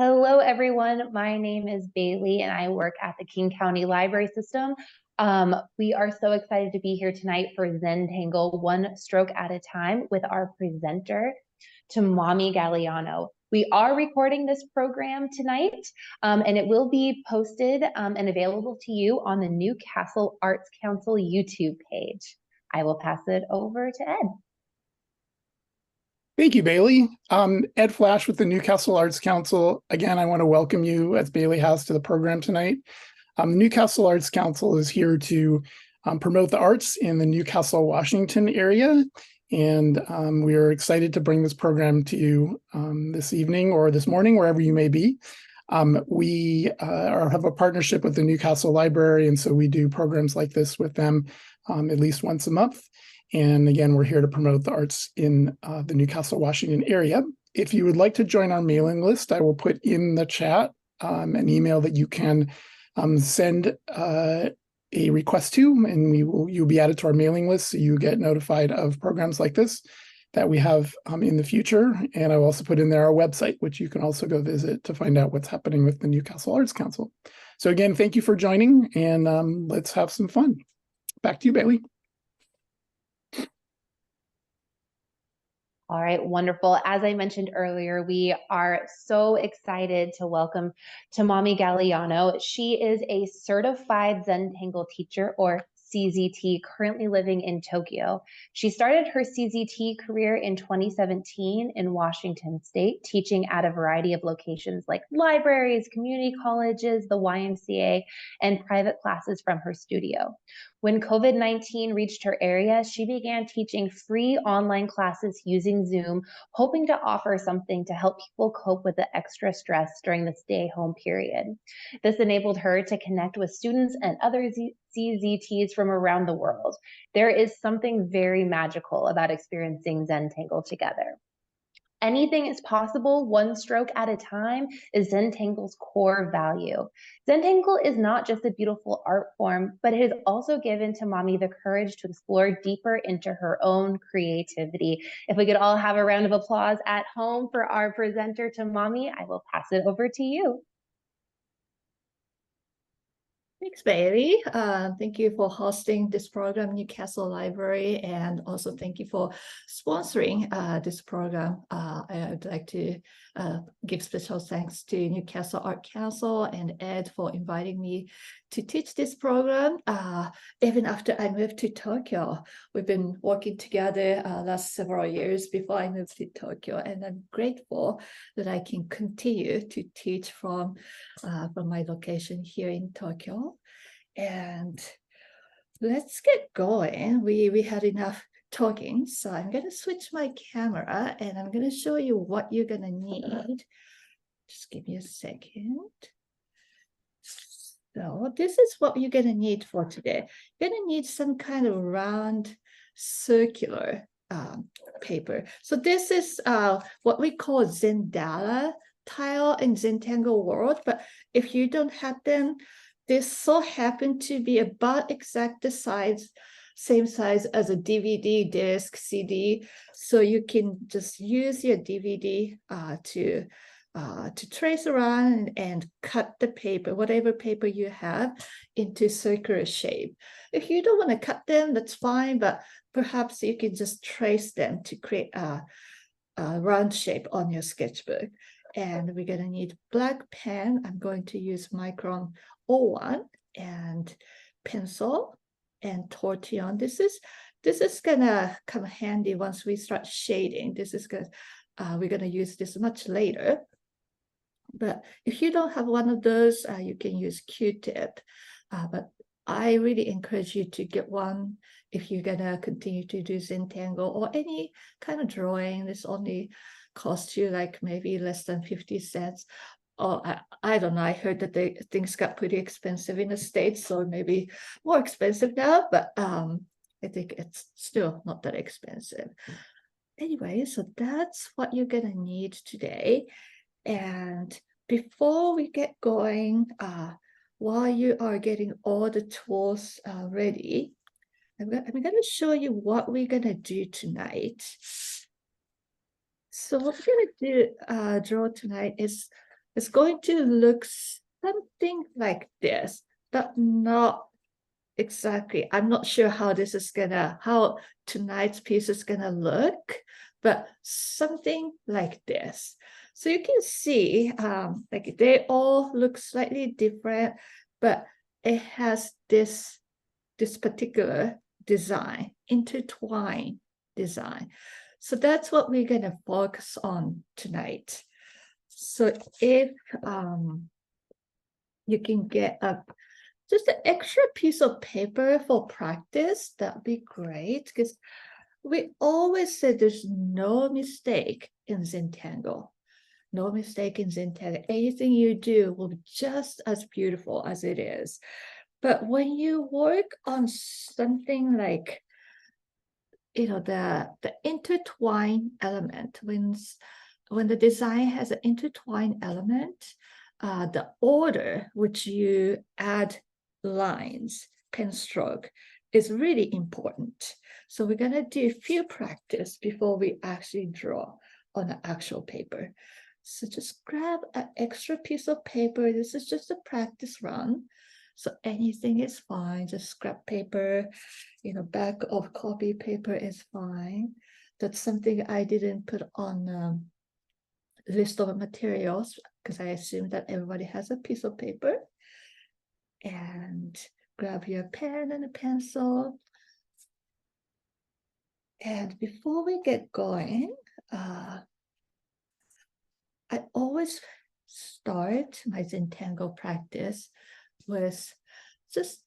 Hello, everyone. My name is Bailey, and I work at the King County Library System. We are so excited to be here tonight for Zentangle One Stroke at a Time with our presenter, Tomomi Galeano. We are recording this program tonight, and it will be posted and available to you on the Newcastle Arts Council YouTube page. I will pass it over to Ed. Thank you, Bailey. Ed Flash with the Newcastle Arts Council. Again, I want to welcome you, as Bailey has, to the program tonight. The Newcastle Arts Council is here to promote the arts in the Newcastle, Washington area. And we are excited to bring this program to you this evening or this morning, wherever you may be. We have a partnership with the Newcastle Library, and so we do programs like this with them at least once a month. And again, we're here to promote the arts in the Newcastle, Washington area. If you would like to join our mailing list, I will put in the chat an email that you can send a request to, and you'll be added to our mailing list so you get notified of programs like this that we have in the future. And I'll also put in there our website, which you can also go visit to find out what's happening with the Newcastle Arts Council. So again, thank you for joining, and let's have some fun. Back to you, Bailey. All right, wonderful. As I mentioned earlier, we are so excited to welcome Tomomi Galeano. She is a Certified Zentangle Teacher, or CZT, currently living in Tokyo. She started her CZT career in 2017 in Washington State, teaching at a variety of locations like libraries, community colleges, the YMCA, and private classes from her studio. When COVID-19 reached her area, she began teaching free online classes using Zoom, hoping to offer something to help people cope with the extra stress during the stay-home period. This enabled her to connect with students and other CZTs from around the world. There is something very magical about experiencing Zentangle together. Anything is possible, one stroke at a time, is Zentangle's core value. Zentangle is not just a beautiful art form, but it has also given Tomomi the courage to explore deeper into her own creativity. If we could all have a round of applause at home for our presenter, Tomomi, I will pass it over to you. Thanks, Bailey. Thank you for hosting this program, Newcastle Library, and also thank you for sponsoring this program. I would like to give special thanks to Newcastle Art Council and Ed for inviting me to teach this program. Even after I moved to Tokyo, we've been working together last several years before I moved to Tokyo, and I'm grateful that I can continue to teach from my location here in Tokyo. And let's get going. We had enough talking, so I'm going to switch my camera and I'm going to show you what you're going to need. Just give me a second. So this is what you're going to need for today. You're going to need some kind of round circular paper. So this is what we call Zentangle tile in Zentangle world, but if you don't have them, this so happen to be about exact the size, same size as a DVD disc, CD. So you can just use your DVD to trace around and cut the paper, whatever paper you have, into circular shape. If you don't want to cut them, that's fine, but perhaps you can just trace them to create a round shape on your sketchbook. And we're going to need black pen. I'm going to use Micron 01 and pencil and tortillon. This is gonna come handy once we start shading. This is good. We're gonna use this much later. But if you don't have one of those, you can use Q-tip. But I really encourage you to get one if you're gonna continue to do Zentangle or any kind of drawing. This only costs you like maybe less than 50 cents. Oh, I don't know. I heard that things got pretty expensive in the States, so maybe more expensive now, but I think it's still not that expensive. Anyway, so that's what you're gonna need today. And before we get going, while you are getting all the tools ready, I'm gonna show you what we're gonna do tonight. So what we're gonna draw tonight is It's going to look something like this, but not exactly. I'm not sure how how tonight's piece is gonna look, but something like this. So you can see, like they all look slightly different, but it has this particular design, intertwined design. So that's what we're gonna focus on tonight. So if you can get just an extra piece of paper for practice, that'd be great, because we always say there's no mistake in Zentangle. No mistake in Zentangle. Anything you do will be just as beautiful as it is. But when you work on something like, the intertwined element, when the design has an intertwined element, the order which you add lines, pen stroke, is really important. So we're gonna do a few practice before we actually draw on the actual paper. So just grab an extra piece of paper. This is just a practice run. So anything is fine, just scrap paper, back of copy paper is fine. That's something I didn't put on list of materials because I assume that everybody has a piece of paper. And grab your pen and a pencil. And before we get going, I always start my Zentangle practice with just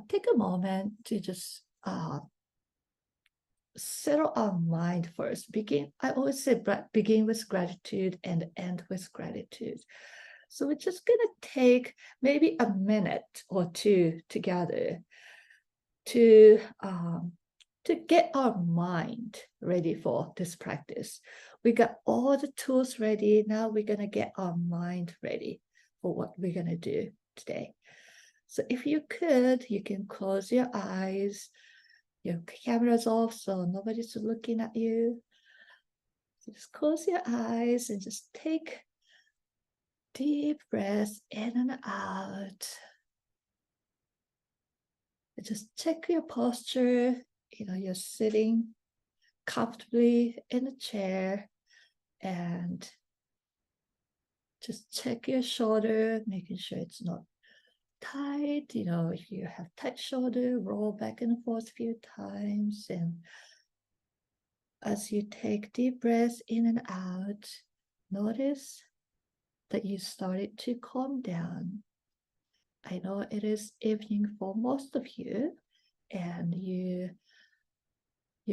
take a moment to just settle our mind first. I always say begin with gratitude and end with gratitude. So we're just gonna take maybe a minute or two together to get our mind ready for this practice. We got all the tools ready. Now we're gonna get our mind ready for what we're gonna do today. So if you could, you can close your eyes. Your camera's off, so nobody's looking at you. So just close your eyes and just take deep breaths in and out. And just check your posture. You're sitting comfortably in a chair, and just check your shoulder, making sure it's not tight. If you have tight shoulder, roll back and forth a few times. And as you take deep breaths in and out, notice that you started to calm down. I know it is evening for most of you, and you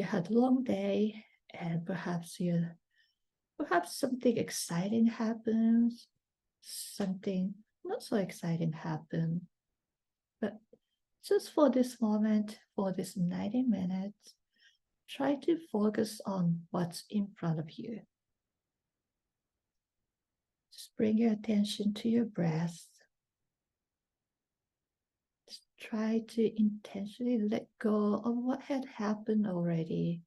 had a long day, and perhaps something exciting happens, something not so exciting happen. But just for this moment, for this 90 minutes, try to focus on what's in front of you. Just bring your attention to your breath. Just try to intentionally let go of what had happened already.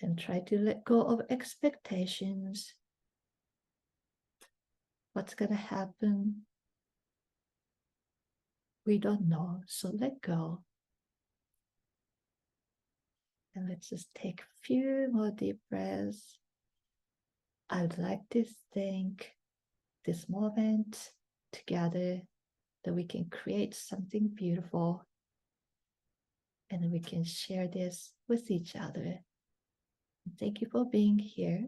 And try to let go of expectations. What's going to happen? We don't know, so let go. And let's just take a few more deep breaths. I'd like to think this moment together that we can create something beautiful, and we can share this with each other. Thank you for being here.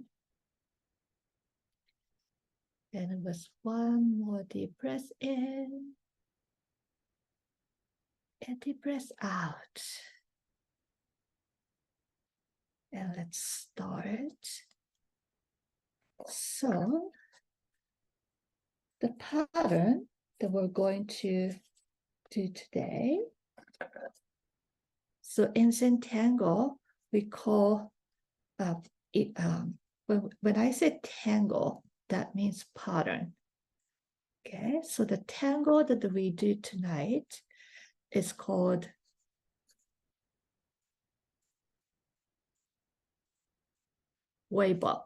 And with one more deep breath in and deep breath out. And let's start. So the pattern that we're going to do today. So in Zentangle, we call it, when I say tangle, that means pattern. Okay, so the tangle that we do tonight is called Wayall.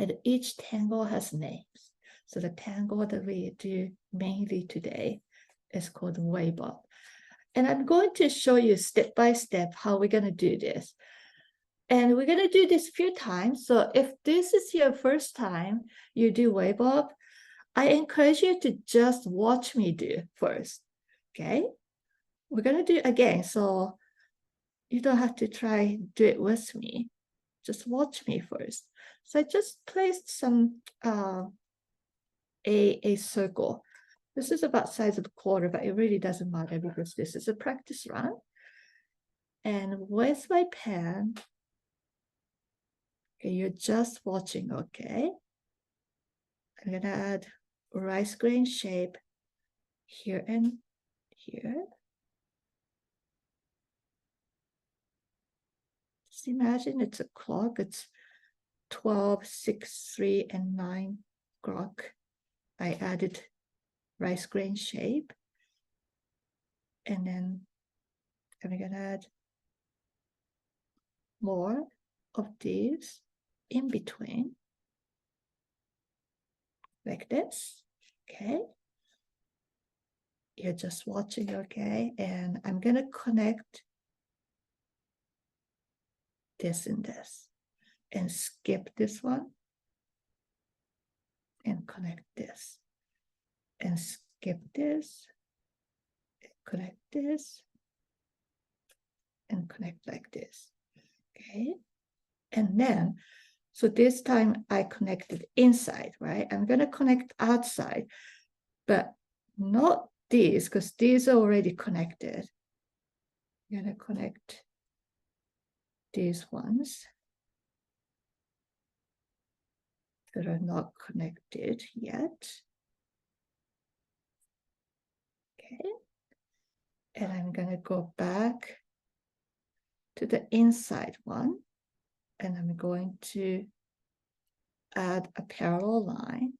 and each tangle has names. So the tangle that we do mainly today is called Wayall. And I'm going to show you step by step how we're going to do this. And we're going to do this a few times. So if this is your first time you do Wayall, I encourage you to just watch me do first. Okay? We're going to do it again. So you don't have to try do it with me. Just watch me first. So I just placed some a circle. This is about size of a quarter, but it really doesn't matter because this is a practice run. And with my pen, okay, you're just watching, okay? I'm gonna add rice grain shape here and here. Just imagine it's a clock. It's 12, 6, 3, and 9 o'clock. I added rice grain shape. And then I'm gonna add more of these in between, like this, okay? You're just watching, okay? And I'm gonna connect this and this, and skip this one, and connect this, and skip this, and connect this, and connect like this, okay? And then, so this time I connected inside, right? I'm gonna connect outside, but not these, because these are already connected. I'm gonna connect these ones that are not connected yet. Okay. And I'm gonna go back to the inside one, and I'm going to add a parallel line,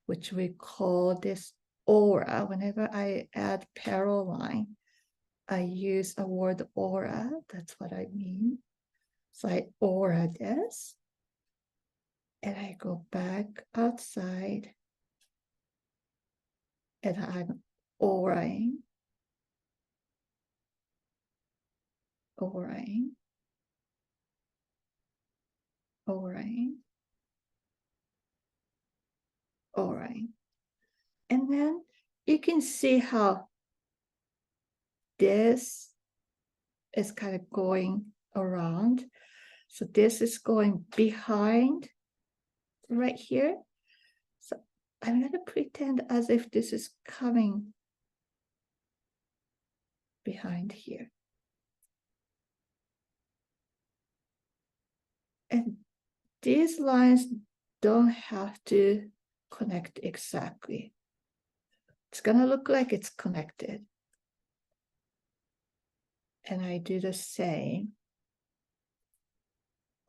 which we call this aura. Whenever I add parallel line, I use a word aura. That's what I mean. So I aura this, and I go back outside, and I'm auraing, auraing, auraing, auraing. And then you can see how this is kind of going around. So this is going behind right here. So I'm going to pretend as if this is coming behind here. And these lines don't have to connect exactly. It's going to look like it's connected. And I do the same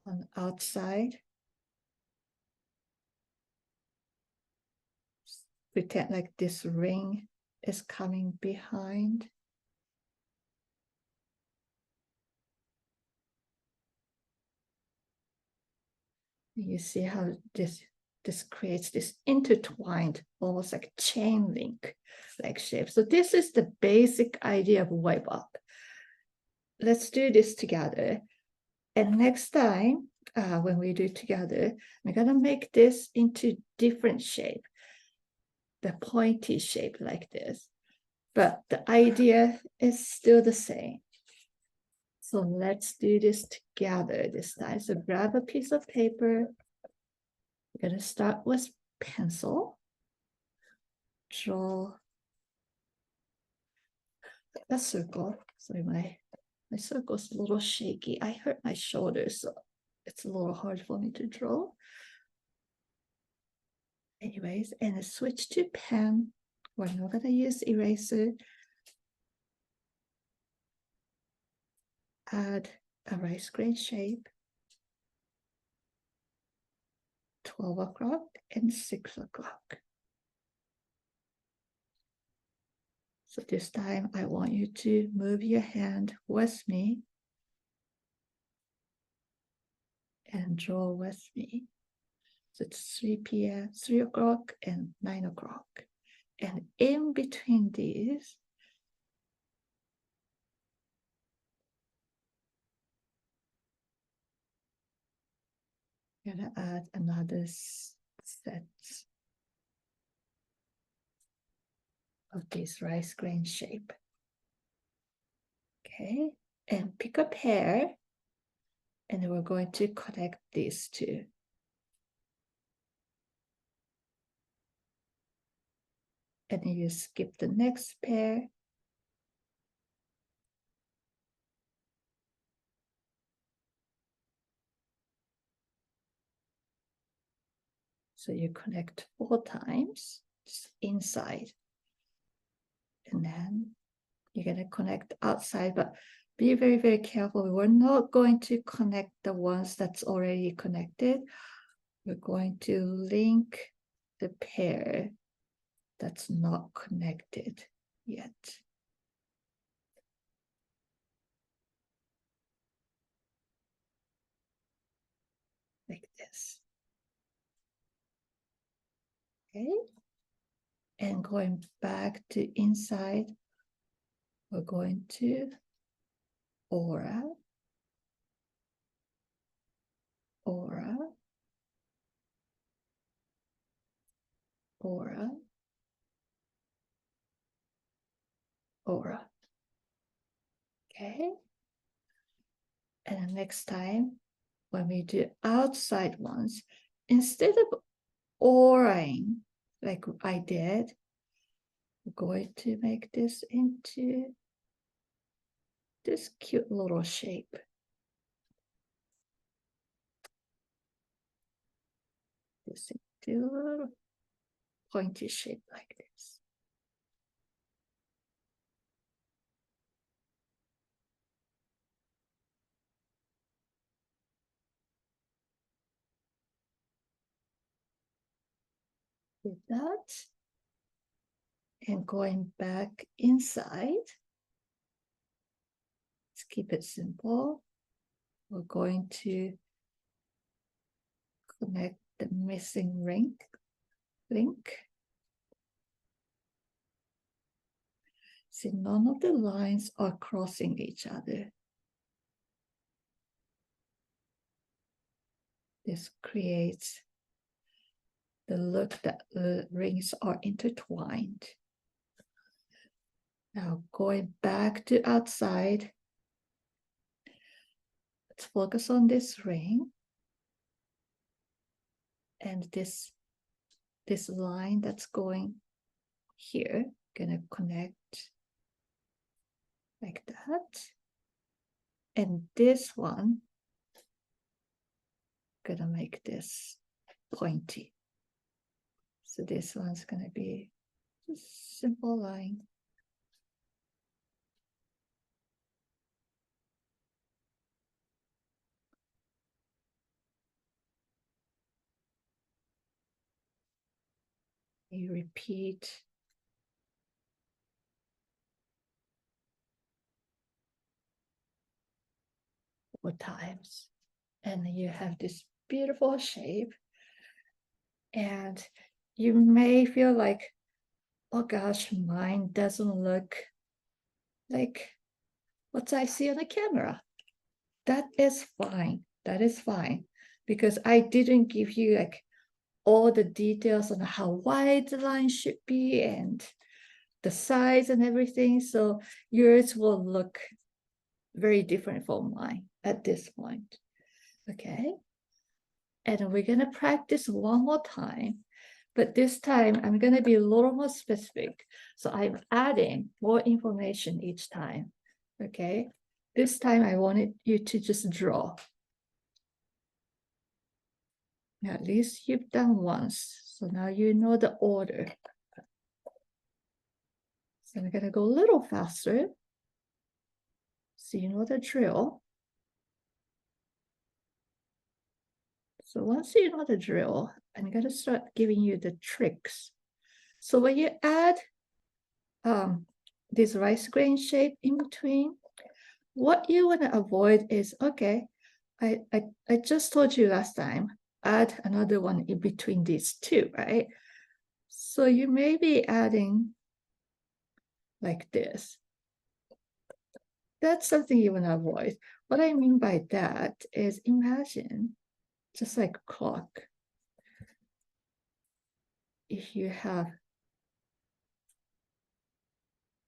on the outside. Pretend like this ring is coming behind. You see how this creates this intertwined, almost like chain link like shape. So this is the basic idea of Wayall. Let's do this together. And next time, when we do it together, we're gonna make this into different shape, the pointy shape like this. But the idea is still the same. So let's do this together this time. So grab a piece of paper. We're going to start with pencil. Draw a circle. Sorry, my circle's a little shaky. I hurt my shoulder, so it's a little hard for me to draw. Anyways, and I switch to pen. We're not going to use eraser. Add a rice grain shape. 12 o'clock and 6 o'clock. So this time I want you to move your hand with me and draw with me. So it's 3 p.m., 3 o'clock and 9 o'clock. And in between these, I'm gonna add another set of this rice grain shape. Okay, and pick a pair, and we're going to connect these two. And then you skip the next pair. So you connect 4 times, just inside. And then you're going to connect outside, but be very, very careful. We're not going to connect the ones that's already connected. We're going to link the pair that's not connected yet. Like this. Okay. And going back to inside, we're going to aura, aura, aura, aura. Okay. And the next time, when we do outside ones, instead of auraing like I did, we're going to make this into this cute little shape. This into a little pointy shape like this. With that, and going back inside, let's keep it simple. We're going to connect the missing link. See, none of the lines are crossing each other. This creates the look that the rings are intertwined. Now going back to outside, let's focus on this ring and this line that's going here, gonna connect like that. And this one, gonna make this pointy. So this one's gonna be just a simple line. You repeat. Four times. And you have this beautiful shape. And you may feel like, oh gosh, mine doesn't look like what I see on the camera. That is fine. That is fine. Because I didn't give you like all the details on how wide the line should be and the size and everything. So yours will look very different from mine at this point. Okay. And we're going to practice one more time. But this time, I'm going to be a little more specific. So I'm adding more information each time. Okay. This time, I wanted you to just draw. Now, at least you've done once. So now you know the order. So I'm going to go a little faster. So you know the drill. So once you know the drill, I'm going to start giving you the tricks. So when you add this rice grain shape in between, what you want to avoid is, okay, I just told you last time, add another one in between these two, right? So you may be adding like this. That's something you want to avoid. What I mean by that is imagine, just like a clock, if you have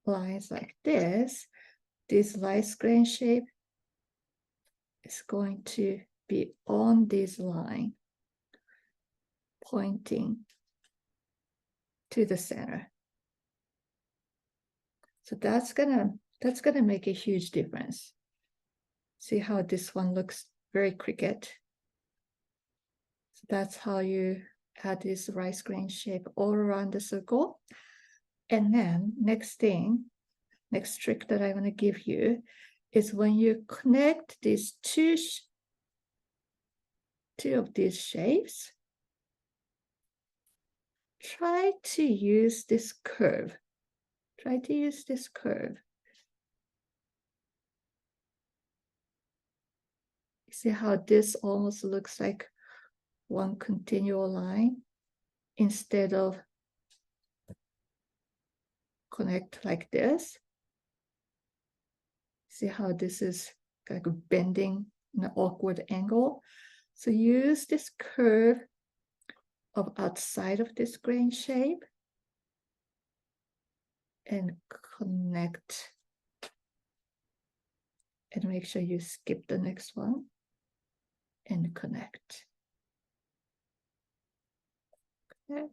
lines like this light square shape is going to be on this line, pointing to the center. So that's gonna make a huge difference. See how this one looks very cricket. So that's how you add this rice grain shape all around the circle. And then next trick that I want to give you is when you connect these two of these shapes, try to use this curve. Try to use this curve. You see how this almost looks like one continual line instead of connect like this. See how this is like bending in an awkward angle. So use this curve of outside of this grain shape and connect. And make sure you skip the next one and connect. Connect.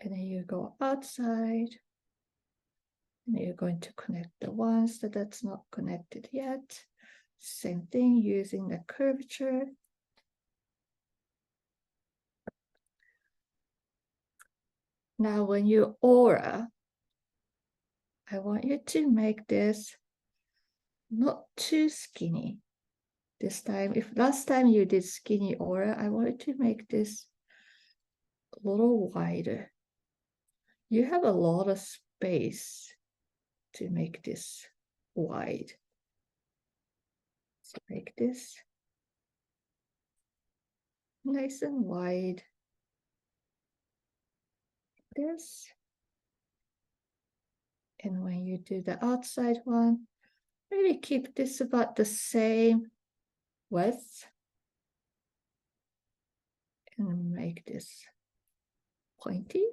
And then you go outside. And you're going to connect the ones that's not connected yet. Same thing using the curvature. Now when you aura, I want you to make this not too skinny. This time, if last time you did skinny aura, I want you to make this a little wider. You have a lot of space to make this wide. So make this nice and wide. This. And when you do the outside one, maybe keep this about the same width and make this pointy.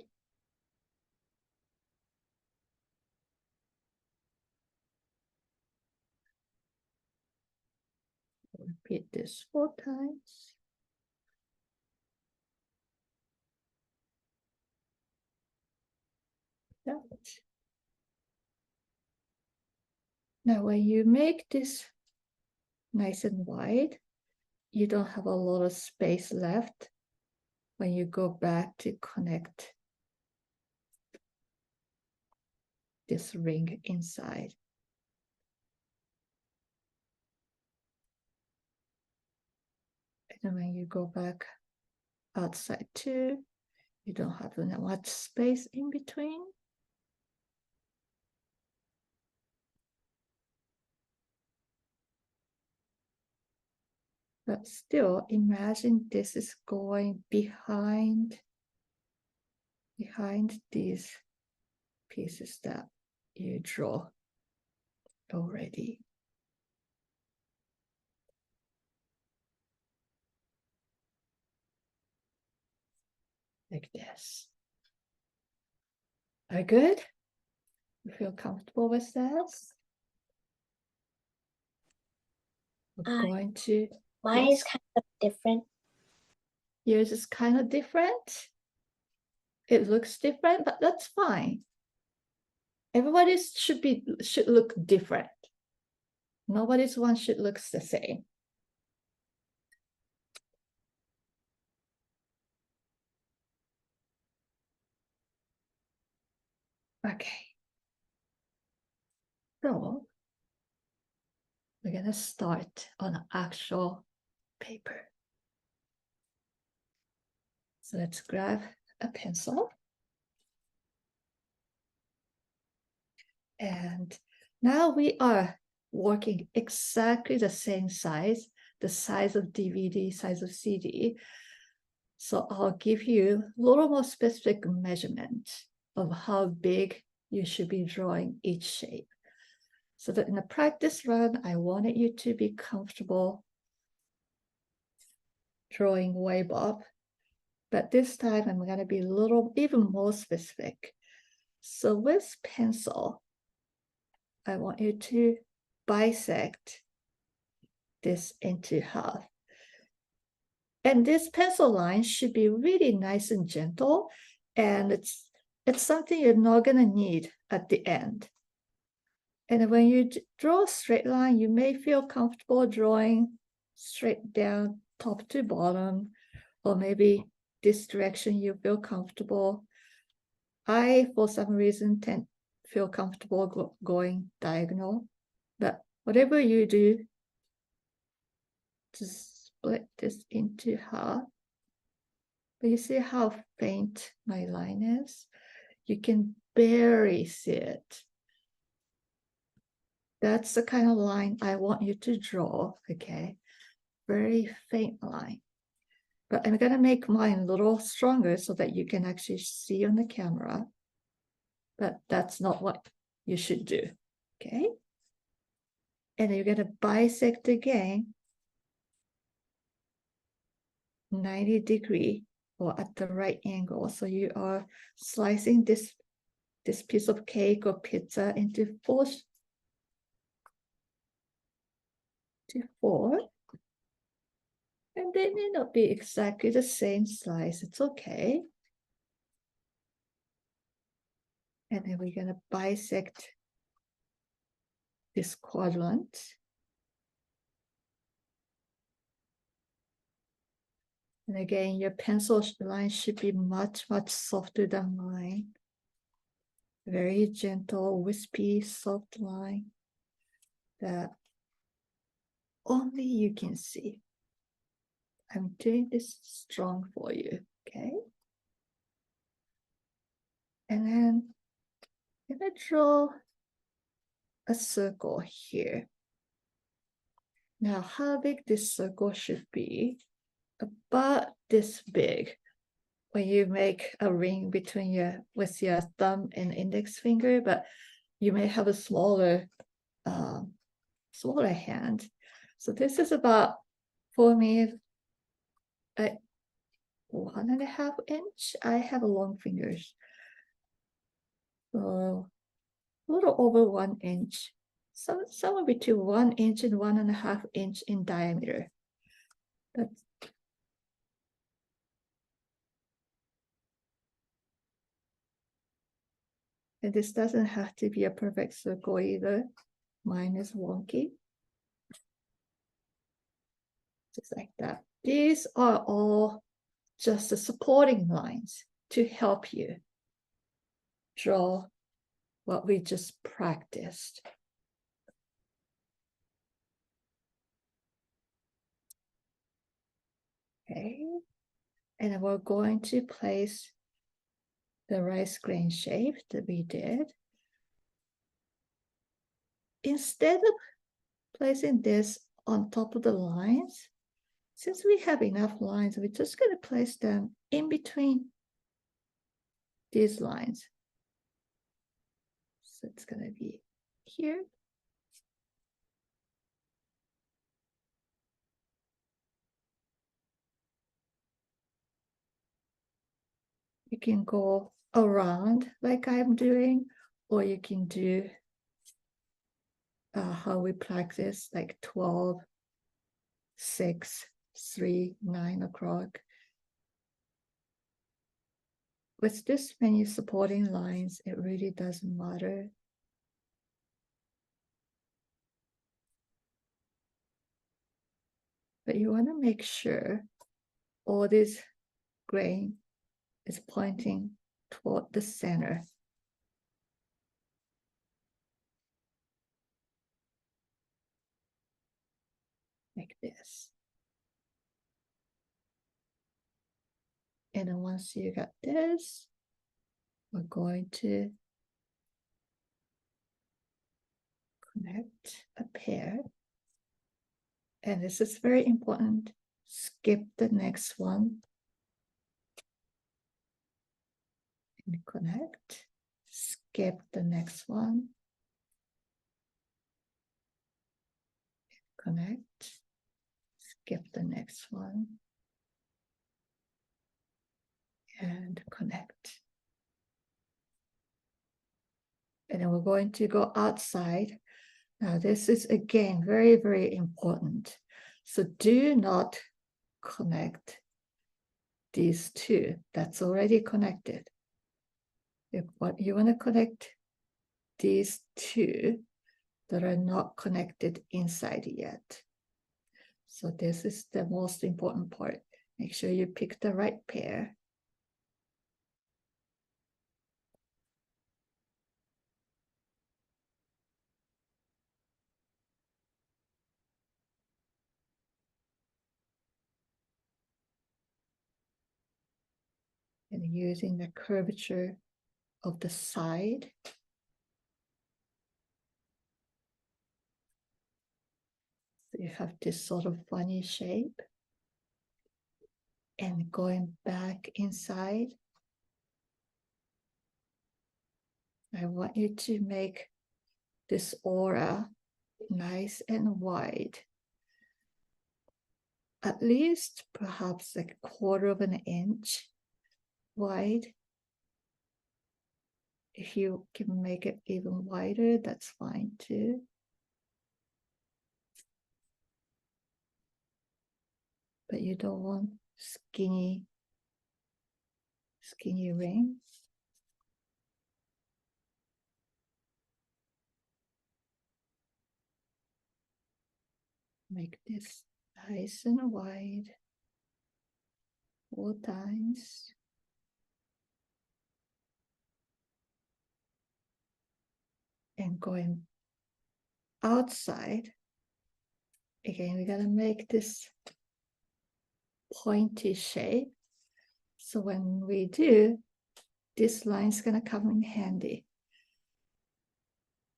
Repeat this 4 times. That. Now, when you make this nice and wide, you don't have a lot of space left when you go back to connect this ring inside. And then when you go back outside too, you don't have much space in between. But still, imagine this is going behind these pieces that you draw already. Like this. Are you good? You feel comfortable with that? We're going to... Mine is kind of different. Yours is kind of different. It looks different, but that's fine. Everybody's should look different. Nobody's one should look the same. Okay. So we're gonna start on actual paper. So let's grab a pencil. And now we are working exactly the same size the size of DVD, size of CD. So I'll give you a little more specific measurement of how big you should be drawing each shape. So that in the practice run, I wanted you to be comfortable drawing wave up. But this time I'm going to be a little even more specific. So with pencil, I want you to bisect this into half. And this pencil line should be really nice and gentle. And it's something you're not going to need at the end. And when you draw a straight line, you may feel comfortable drawing straight down top to bottom, or maybe this direction you feel comfortable. I, for some reason, tend to feel comfortable going diagonal. But whatever you do, just split this into half. But you see how faint my line is? You can barely see it. That's the kind of line I want you to draw, okay? Very faint line. But I'm gonna make mine a little stronger so that you can actually see on the camera. But that's not what you should do, okay? And you're gonna bisect again, 90-degree or at the right angle. So you are slicing this piece of cake or pizza into four. And they may not be exactly the same slice. It's okay. And then we're gonna bisect this quadrant. And again, your pencil line should be much, much softer than mine. Very gentle, wispy, soft line that only you can see. I'm doing this strong for you, okay? And then I'm gonna draw a circle here. Now, how big this circle should be? About this big. When you make a ring between with your thumb and index finger, but you may have a smaller hand. So this is about, for me, 1.5 inch. I have long fingers. So a little over 1 inch. So somewhere between 1 inch and 1.5 inch in diameter. That's and this doesn't have to be a perfect circle either. Mine is wonky. Just like that. These are all just the supporting lines to help you draw what we just practiced. Okay, and then we're going to place the rice grain shape that we did. Instead of placing this on top of the lines, since we have enough lines, we're just going to place them in between these lines. So it's going to be here. You can go around like I'm doing, or you can do how we practice, like 12, 6, 3, 9 o'clock. With this many supporting lines, it really doesn't matter. But you want to make sure all this grain is pointing toward the center. Like this. And then once you got this, we're going to connect a pair. And this is very important. Skip the next one. And connect. Skip the next one. Connect. Skip the next one. And connect. And then we're going to go outside. Now, this is again very, very important. So do not connect these two. That's already connected. If what you want to connect these two that are not connected inside yet. So this is the most important part. Make sure you pick the right pair. And using the curvature of the side. So you have this sort of funny shape. And going back inside. I want you to make this aura nice and wide. At least perhaps like a quarter of an inch wide. If you can make it even wider, that's fine too. But you don't want skinny rings. Make this nice and wide 4 times. And going outside, again, we gotta make this pointy shape. So when we do, this line's gonna come in handy.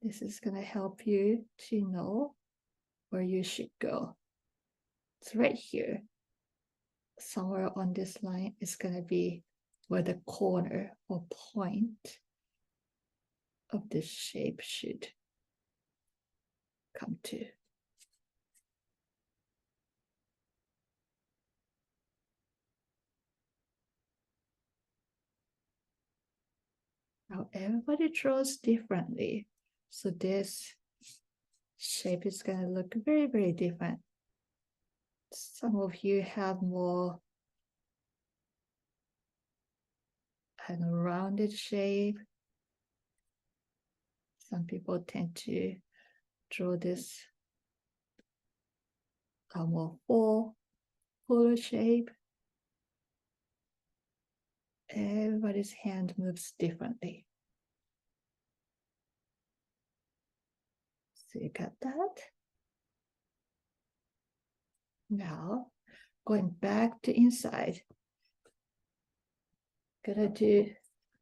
This is gonna help you to know where you should go. It's right here. Somewhere on this line is gonna be where the corner or point of this shape should come to. Now everybody draws differently. So this shape is going to look very, very different. Some of you have more kind of rounded shape. Some people tend to draw this more fuller shape. Everybody's hand moves differently. So you got that? Now, going back to inside, gonna do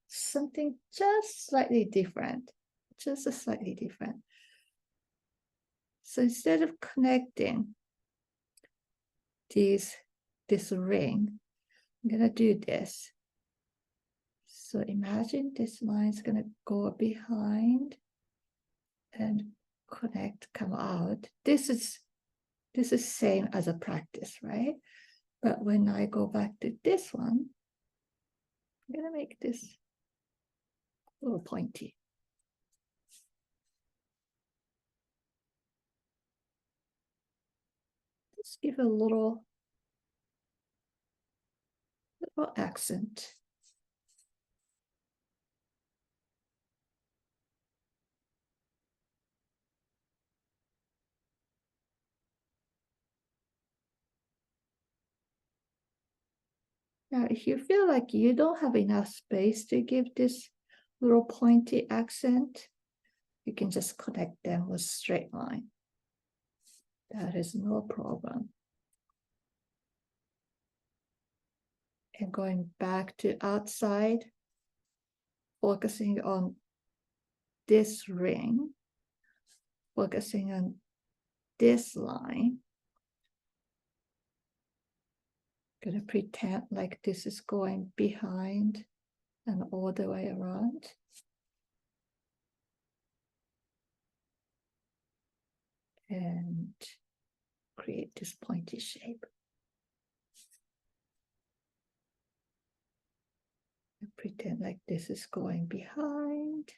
something just slightly different, just a slightly different. So instead of connecting this ring, I'm gonna do this. So imagine this line is gonna go behind and connect, come out. This is same as a practice, right? But when I go back to this one, I'm gonna make this a little pointy. Just give a little accent. Now, if you feel like you don't have enough space to give this little pointy accent, you can just connect them with straight line. That is no problem. And going back to outside, focusing on this ring, focusing on this line, Gonna pretend like this is going behind and all the way around. And create this pointy shape. And pretend like this is going behind.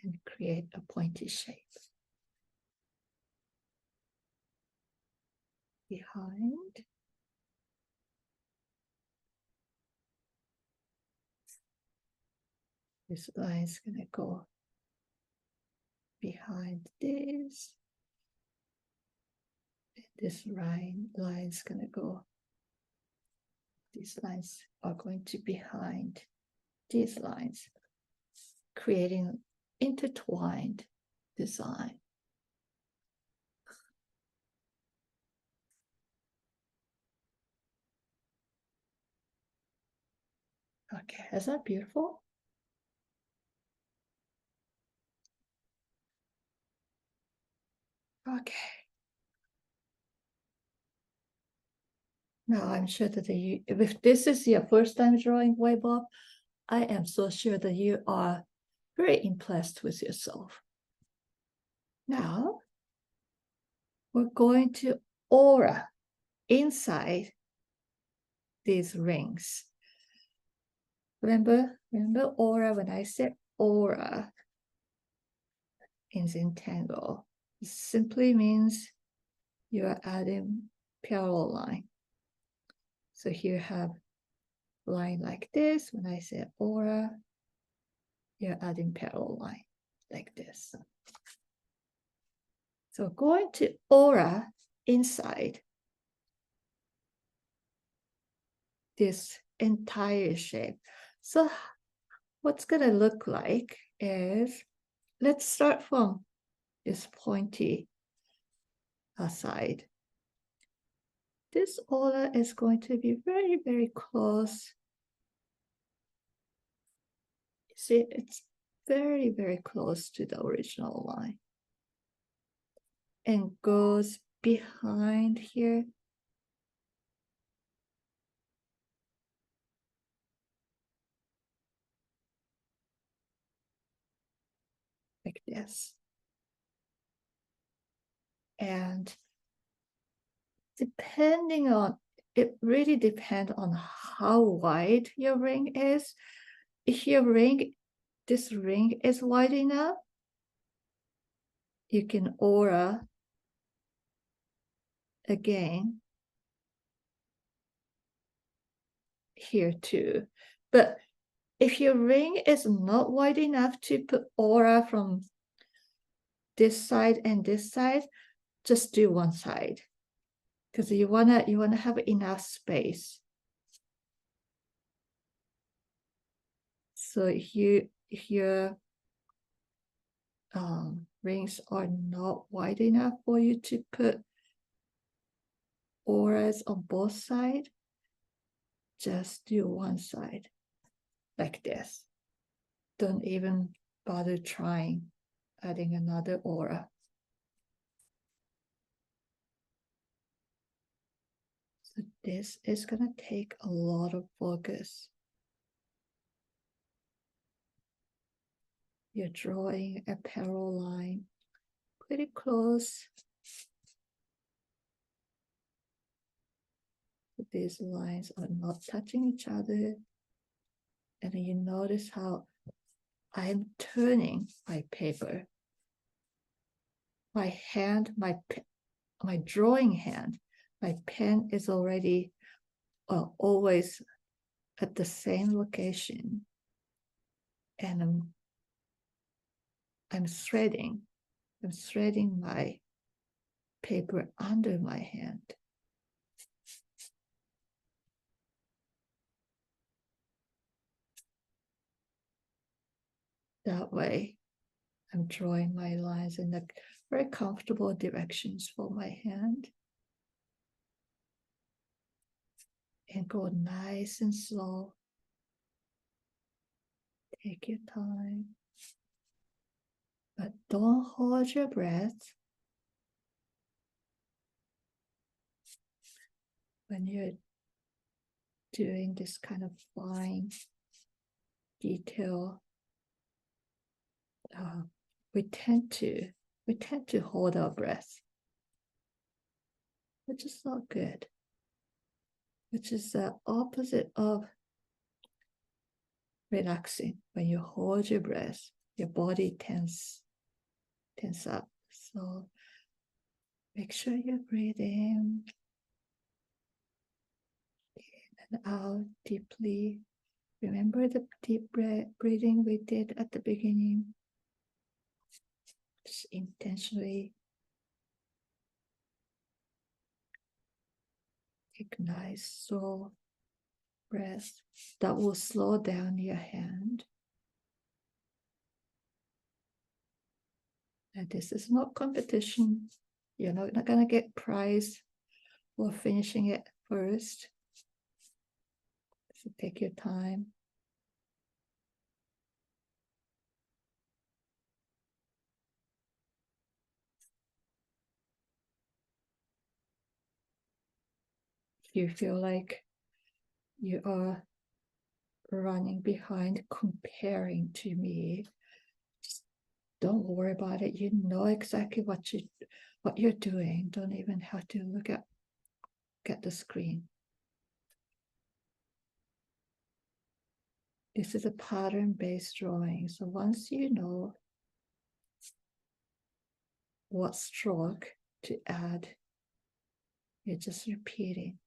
And create a pointy shape. Behind. This line is going to go behind this. And this line is going to go. These lines are going to behind these lines, creating intertwined design. Okay, is that beautiful? Okay. Now I'm sure that if this is your first time drawing Wayall, I am so sure that you are very impressed with yourself. Now we're going to aura inside these rings. Remember aura, when I said aura in Zentangle, it simply means you are adding parallel line. So here have line like this. When I say aura, you're adding parallel line like this. So going to aura inside this entire shape. So what's going to look like is, let's start from this pointy side. This aura is going to be very, very close. See, it's very, very close to the original line and goes behind here. Like this. And depending on, it really depends on how wide your ring is. If your ring, this ring is wide enough, you can aura again here too. But if your ring is not wide enough to put aura from this side and this side, just do one side, because you wanna have enough space. So if your rings are not wide enough for you to put auras on both sides, just do one side like this. Don't even bother trying adding another aura. So this is going to take a lot of focus. You're drawing a parallel line pretty close. These lines are not touching each other. And you notice how I'm turning my paper. My hand, my drawing hand, my pen is already always at the same location. And I'm threading my paper under my hand. That way, I'm drawing my lines in the very comfortable directions for my hand. And go nice and slow. Take your time. But don't hold your breath. when you're doing this kind of fine detail, we tend to hold our breath, which is not good, which is the opposite of relaxing. When you hold your breath, your body tense up. So make sure you're breathing in and out deeply. Remember the deep breathing we did at the beginning. Just intentionally take nice slow breath that will slow down your hand. And this is not competition. You're not going to get prize for finishing it first. So take your time. If you feel like you are running behind comparing to me, just don't worry about it. You know exactly what you're doing. Don't even have to look at the screen. This is a pattern-based drawing. So once you know what stroke to add, you're just repeating.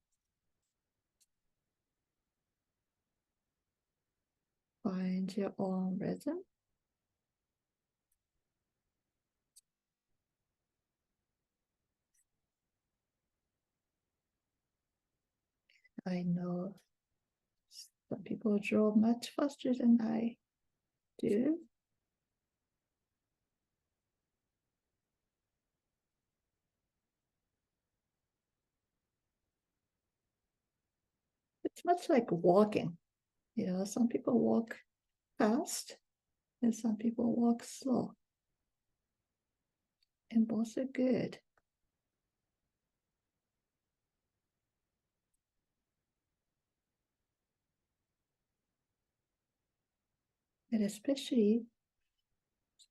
Find your own rhythm. I know some people draw much faster than I do. It's much like walking. You know, some people walk fast and some people walk slow. And both are good. And especially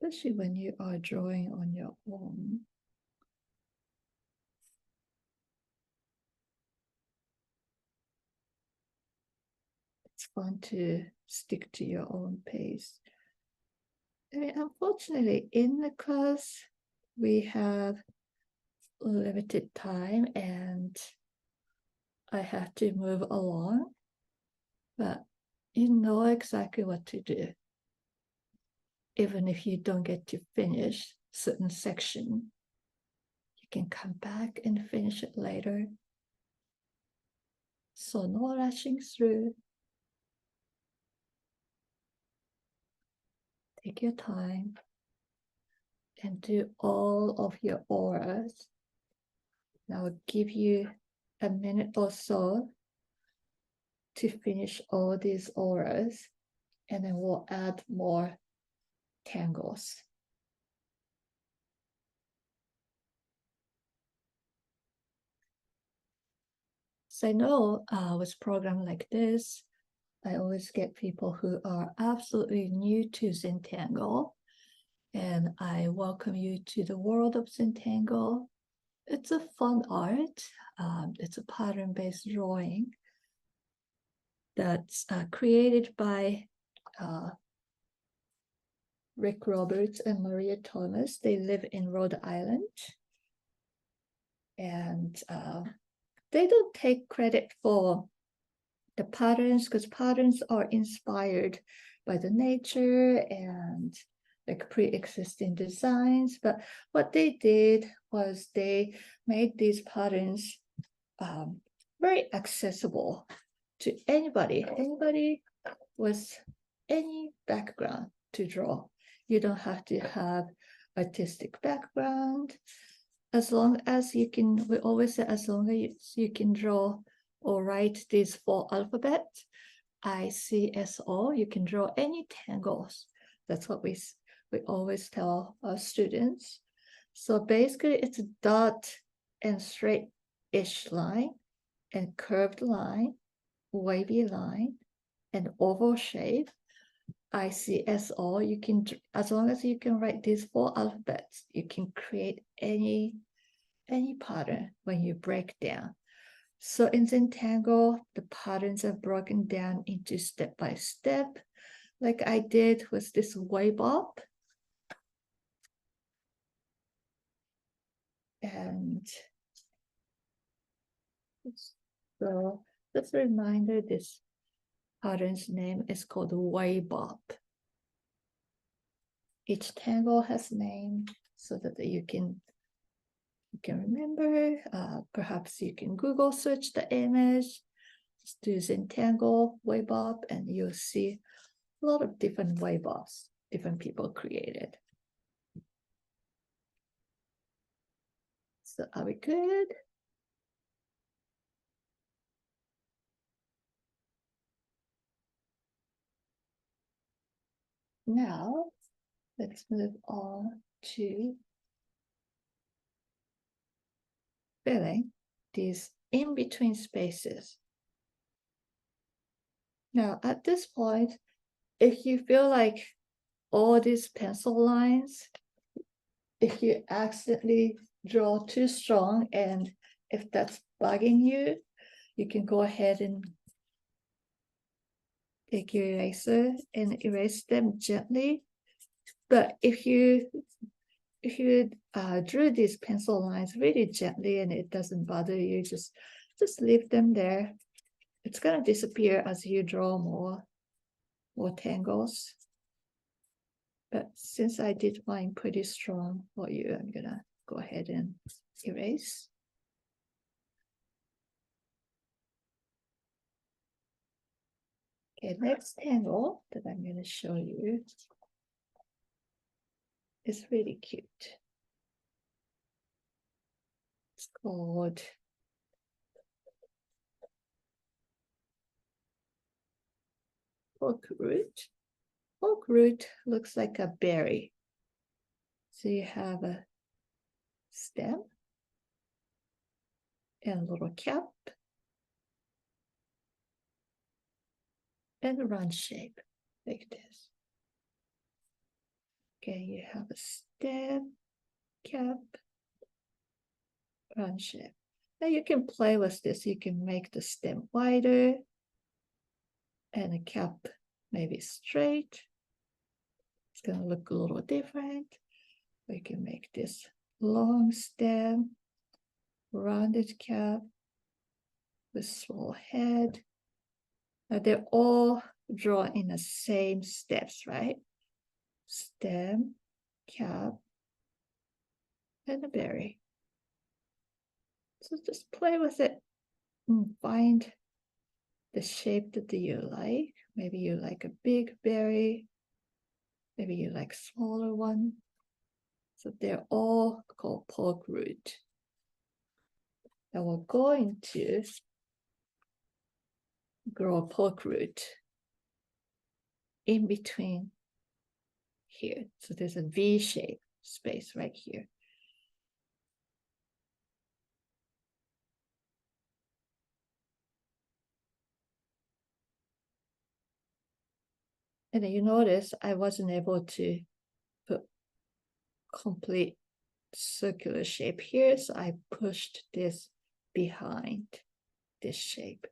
when you are drawing on your own, it's fun to stick to your own pace. I mean, unfortunately, in the class, we have limited time and I have to move along, but you know exactly what to do. Even if you don't get to finish certain section, you can come back and finish it later. So no rushing through. Take your time and do all of your auras. Now I'll give you a minute or so to finish all these auras, and then we'll add more tangles. So I know with programs like this, I always get people who are absolutely new to Zentangle, and I welcome you to the world of Zentangle. It's a fun art. It's a pattern-based drawing that's created by Rick Roberts and Maria Thomas. They live in Rhode Island. And they don't take credit for the patterns because patterns are inspired by the nature and like pre-existing designs. But what they did was they made these patterns very accessible to anybody with any background to draw. You don't have to have artistic background. As long as you can, we always say, as long as you can draw or write these 4 alphabets, ICSO, you can draw any tangles. That's what we always tell our students. So basically it's a dot and straight-ish line and curved line, wavy line, and oval shape. ICSO, you can, as long as you can write these 4 alphabets, you can create any pattern when you break down. So in Zentangle, the patterns are broken down into step by step, like I did with this wave up. And so just a reminder, this pattern's name is called wave up. Each tangle has a name so that you can remember. Perhaps you can Google search the image, just do Zentangle wave up, and you'll see a lot of different wave ups different people created. So are we good? Now, let's move on to filling these in-between spaces. Now, at this point, if you feel like all these pencil lines, if you accidentally draw too strong and if that's bugging you, you can go ahead and take your eraser and erase them gently. But if you drew these pencil lines really gently and it doesn't bother you, just leave them there. It's gonna disappear as you draw more tangles. But since I did mine pretty strong for you, I'm gonna go ahead and erase. Okay, next tangle that I'm gonna show you is really cute. It's called pork root. Pork root looks like a berry. So you have a stem and a little cap and a round shape like this. Okay, you have a stem, cap, round shape. Now you can play with this. You can make the stem wider and the cap maybe straight. It's gonna look a little different. We can make this long stem, rounded cap with small head. Now they're all drawn in the same steps, right? Stem, cap, and a berry. So just play with it and find the shape that you like. Maybe you like a big berry. Maybe you like smaller one. So they're all called pork root. Now we're going to grow pork root in between here. So there's a V-shaped space right here. And then you notice I wasn't able to put complete circular shape here, so I pushed this behind this shape.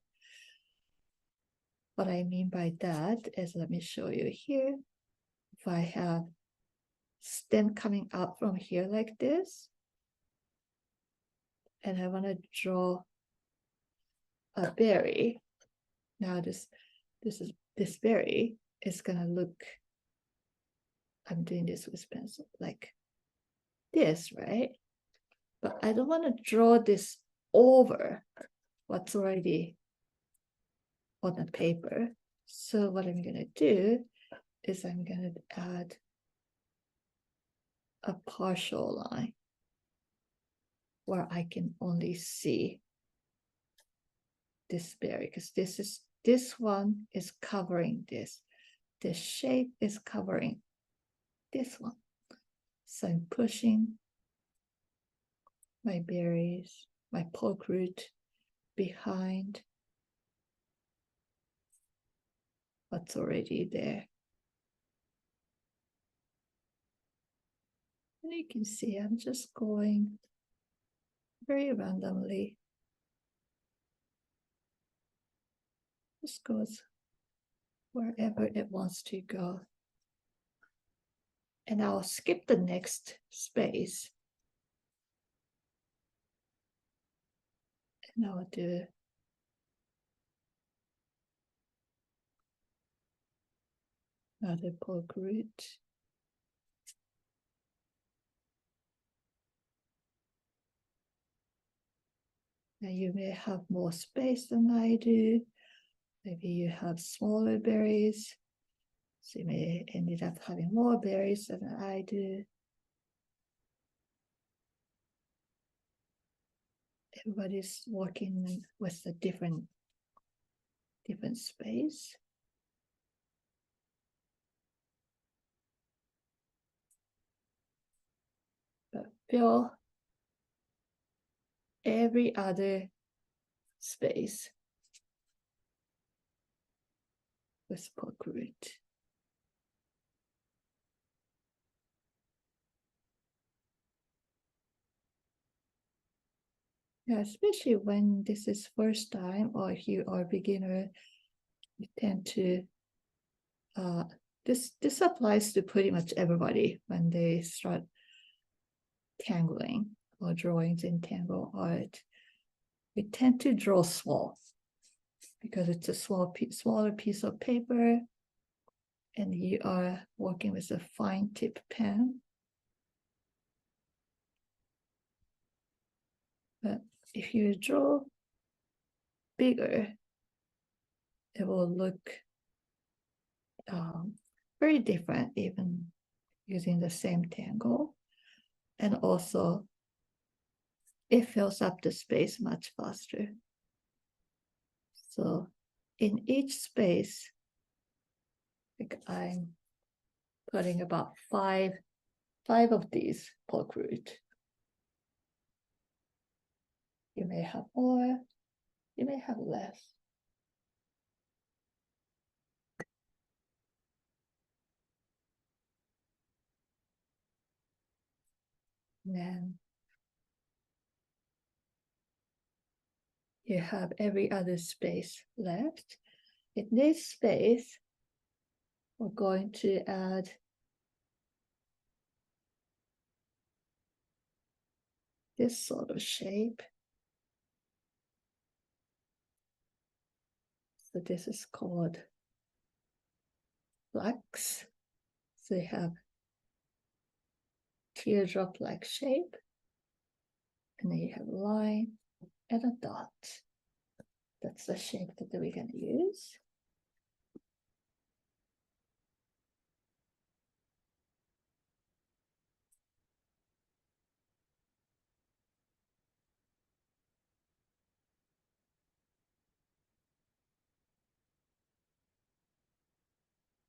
What I mean by that is, let me show you here. If I have stem coming out from here like this, and I want to draw a berry, now this berry is gonna look, I'm doing this with pencil like this, right? But I don't want to draw this over what's already on the paper. So what I'm gonna do is I'm gonna add a partial line where I can only see this berry, because this one is covering this. This shape is covering this one. So I'm pushing my berries, my pork root behind what's already there. And you can see I'm just going very randomly. Just goes wherever it wants to go. And I'll skip the next space. And I'll do another poke root. Now you may have more space than I do. Maybe you have smaller berries. So you may end up having more berries than I do. Everybody's working with a different space. But fill every other space with poke root. Yeah, especially when this is first time or if you are a beginner, you tend to, this applies to pretty much everybody when they start tangling or drawing Zentangle art. We tend to draw small because it's a smaller piece of paper and you are working with a fine tip pen. But if you draw bigger, it will look very different even using the same tangle. And also, it fills up the space much faster. So in each space, like I'm putting about five of these poke root. You may have more, you may have less. And then you have every other space left. In this space, we're going to add this sort of shape. So this is called flux. So you have teardrop-like shape, and then you have a line and a dot. That's the shape that we're going to use.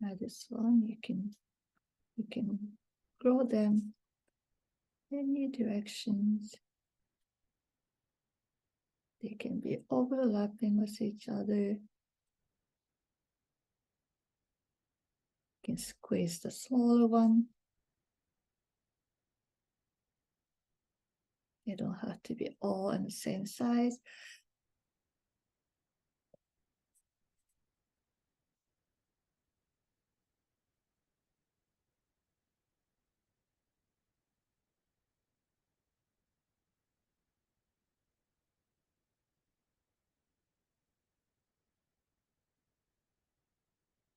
Now this one, you can grow them in any directions. They can be overlapping with each other. You can squeeze the smaller one. They don't have to be all in the same size.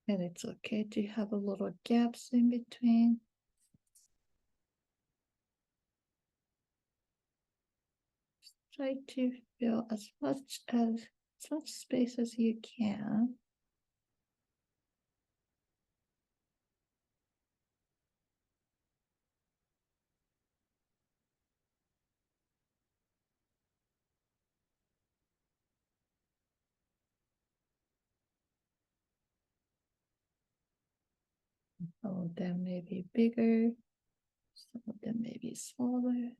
And it's okay to have a little gaps in between. Try to fill as much space as you can. Some of them may be bigger, some of them may be smaller.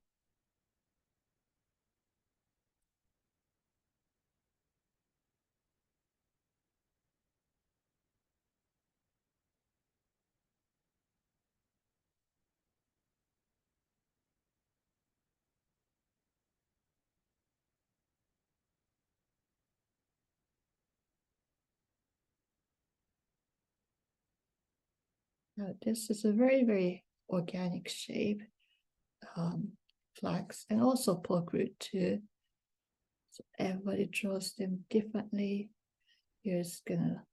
Now, this is a very, very organic shape, flax, and also pork root too. So everybody draws them differently. Yours gonna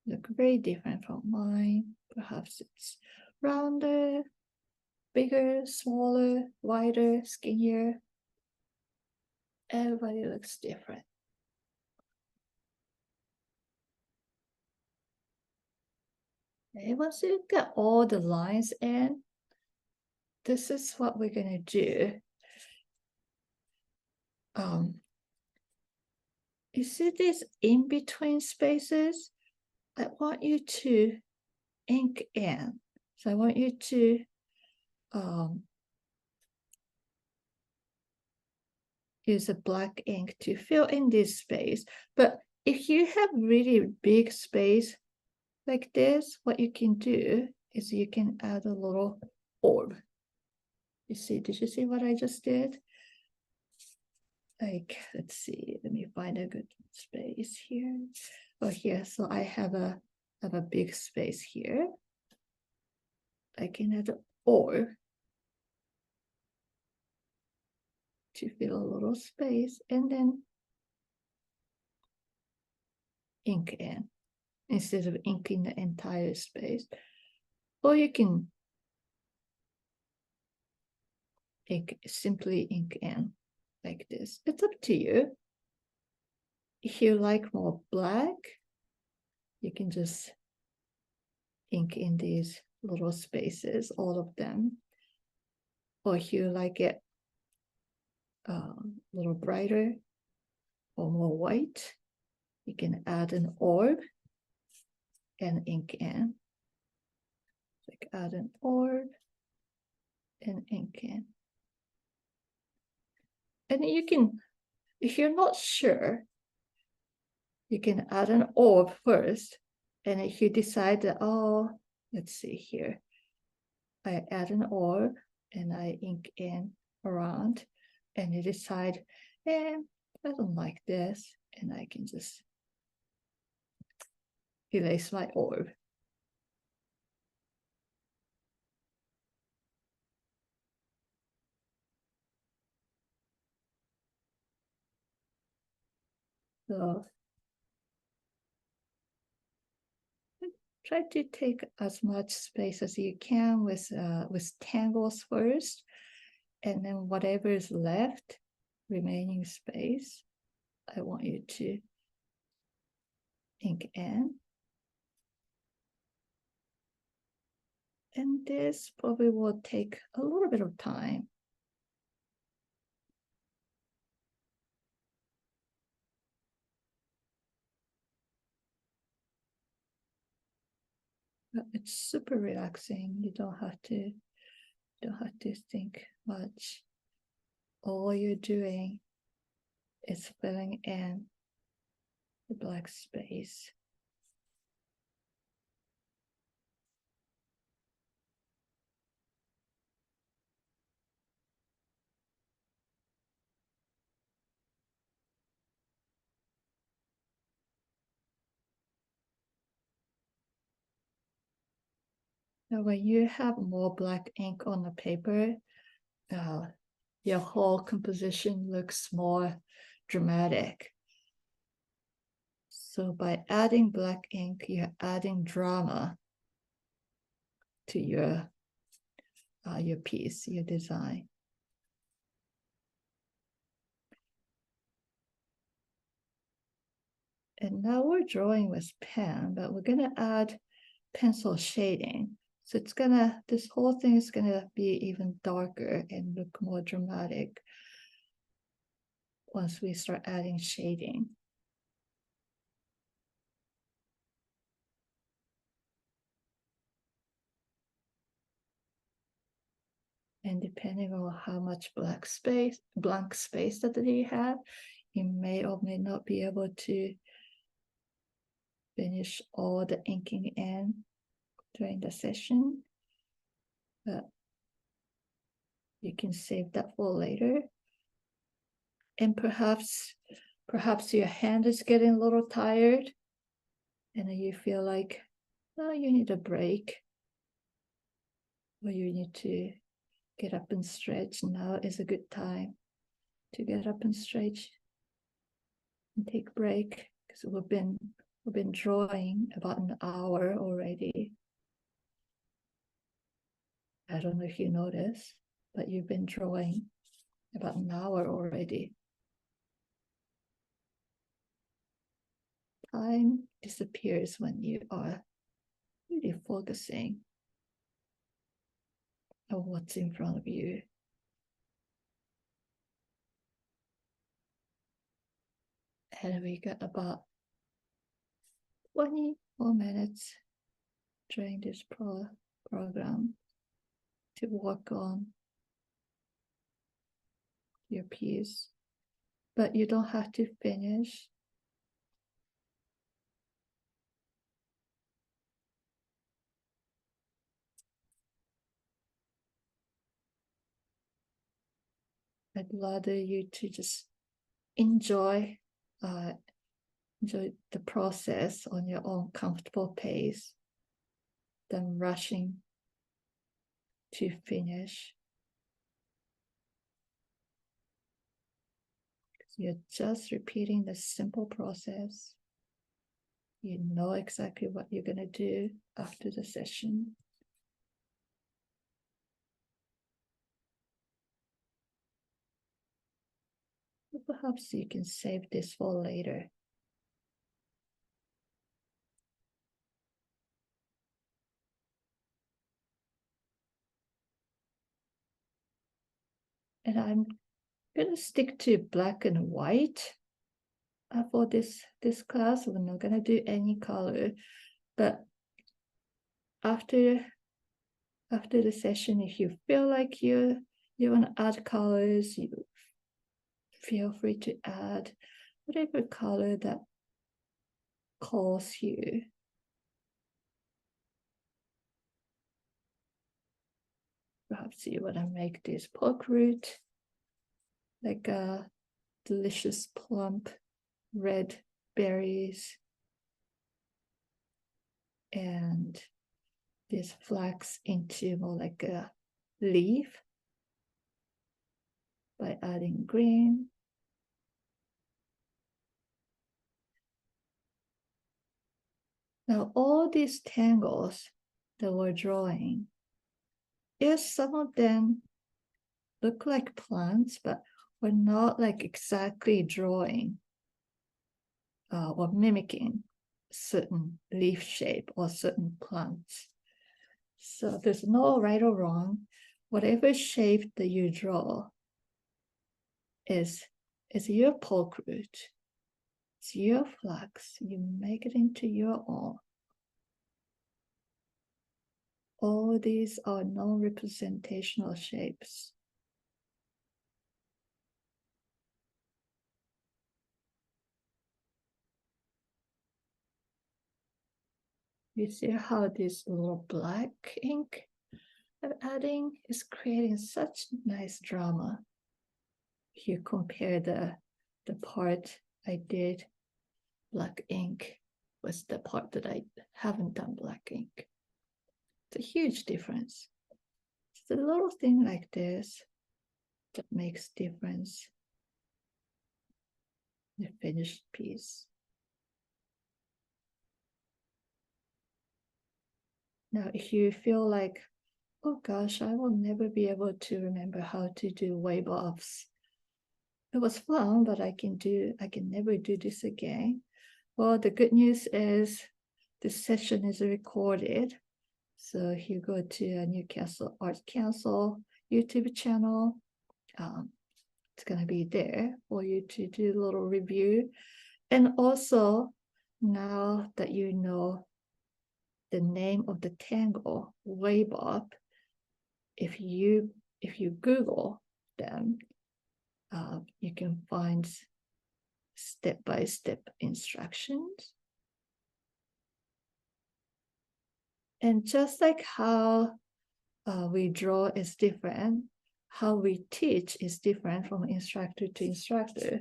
look very different from mine. Perhaps it's rounder, bigger, smaller, wider, skinnier. Everybody looks different. And once you get all the lines in, this is what we're gonna do. You see these in-between spaces? I want you to ink in. So I want you to use a black ink to fill in this space. But if you have really big space like this, what you can do is you can add a little orb. You see, did you see what I just did? Like, let's see, let me find a good space here. Oh, here, so I have a big space here. I can add an orb to fill a little space and then ink in instead of inking the entire space. Or you can simply ink in like this. It's up to you. If you like more black, you can just ink in these little spaces, all of them. Or if you like it a little brighter or more white, you can add an orb and ink in. Like add an orb and ink in. And you can, if you're not sure, you can add an orb first. And if you decide that, oh, let's see here, I add an orb and I ink in around, and you decide, I don't like this, and I can just erase my orb. So try to take as much space as you can with tangles first, and then whatever is left, remaining space, I want you to ink in. And this probably will take a little bit of time. But it's super relaxing. You don't have to think much. All you're doing is filling in the black space. Now, when you have more black ink on the paper, your whole composition looks more dramatic. So by adding black ink, you're adding drama to your piece, your design. And now we're drawing with pen, but we're gonna add pencil shading. So it's gonna, this whole thing is gonna be even darker and look more dramatic once we start adding shading. And depending on how much blank space that you have, you may or may not be able to finish all the inking in during the session, but you can save that for later. And perhaps your hand is getting a little tired and you feel like, oh, you need a break. or you need to get up and stretch, now is a good time to get up and stretch and take a break, because we've been drawing about an hour already. I don't know if you noticed, but you've been drawing about an hour already. Time disappears when you are really focusing on what's in front of you. And we got about 20 more minutes during this program to work on your piece, but you don't have to finish. I'd rather you to just enjoy the process on your own comfortable pace than rushing to finish. You're just repeating the simple process. You know exactly what you're going to do after the session. Perhaps you can save this for later. And I'm going to stick to black and white for this class. We're not going to do any color, but after the session, if you feel like you want to add colors, you feel free to add whatever color that calls you. Perhaps you want to make this pork root like a delicious plump red berries, and this flax into more like a leaf by adding green. Now all these tangles that we're drawing, yes, some of them look like plants, but we're not like exactly drawing or mimicking certain leaf shape or certain plants. So there's no right or wrong. Whatever shape that you draw is your pork root. It's your flax. You make it into your own. All these are non-representational shapes. You see how this little black ink I'm adding is creating such nice drama. If you compare the part I did black ink with the part that I haven't done black ink. It's a huge difference. It's a little thing like this that makes difference in the finished piece. Now, if you feel like, oh gosh, I will never be able to remember how to do wave offs. It was fun, but I can never do this again. Well, the good news is this session is recorded. So if you go to a Newcastle Arts Council YouTube channel, it's going to be there for you to do a little review. And also, now that you know the name of the tangle, wave off, if you Google them, you can find step-by-step instructions. And just like how we draw is different, how we teach is different from instructor to instructor.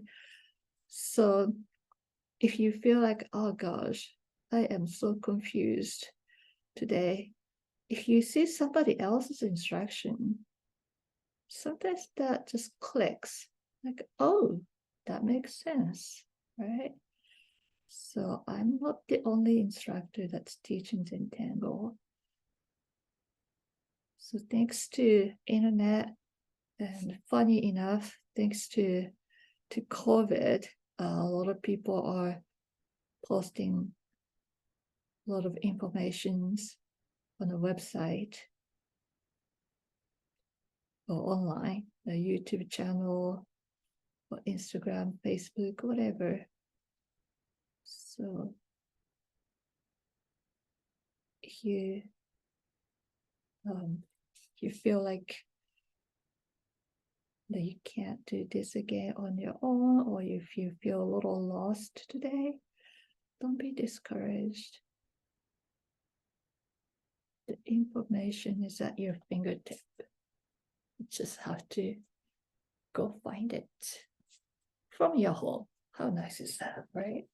So if you feel like, oh gosh, I am so confused today, if you see somebody else's instruction, sometimes that just clicks, like, oh, that makes sense, right? So I'm not the only instructor that's teaching Zentangle. So thanks to internet, and funny enough, thanks to COVID, a lot of people are posting a lot of informations on the website or online, a YouTube channel or Instagram, Facebook, whatever. So you you feel like that you can't do this again on your own, or if you feel a little lost today, don't be discouraged. The information is at your fingertip. You just have to go find it from your home. How nice is that, right?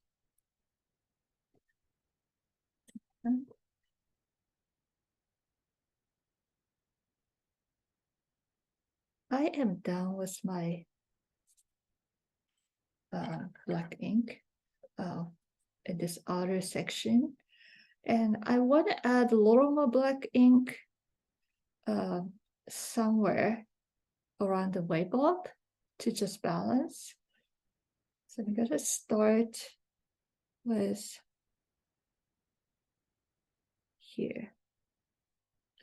I am done with my black ink in this outer section, and I want to add a little more black ink somewhere around the Wayall to just balance. So I'm going to start with here.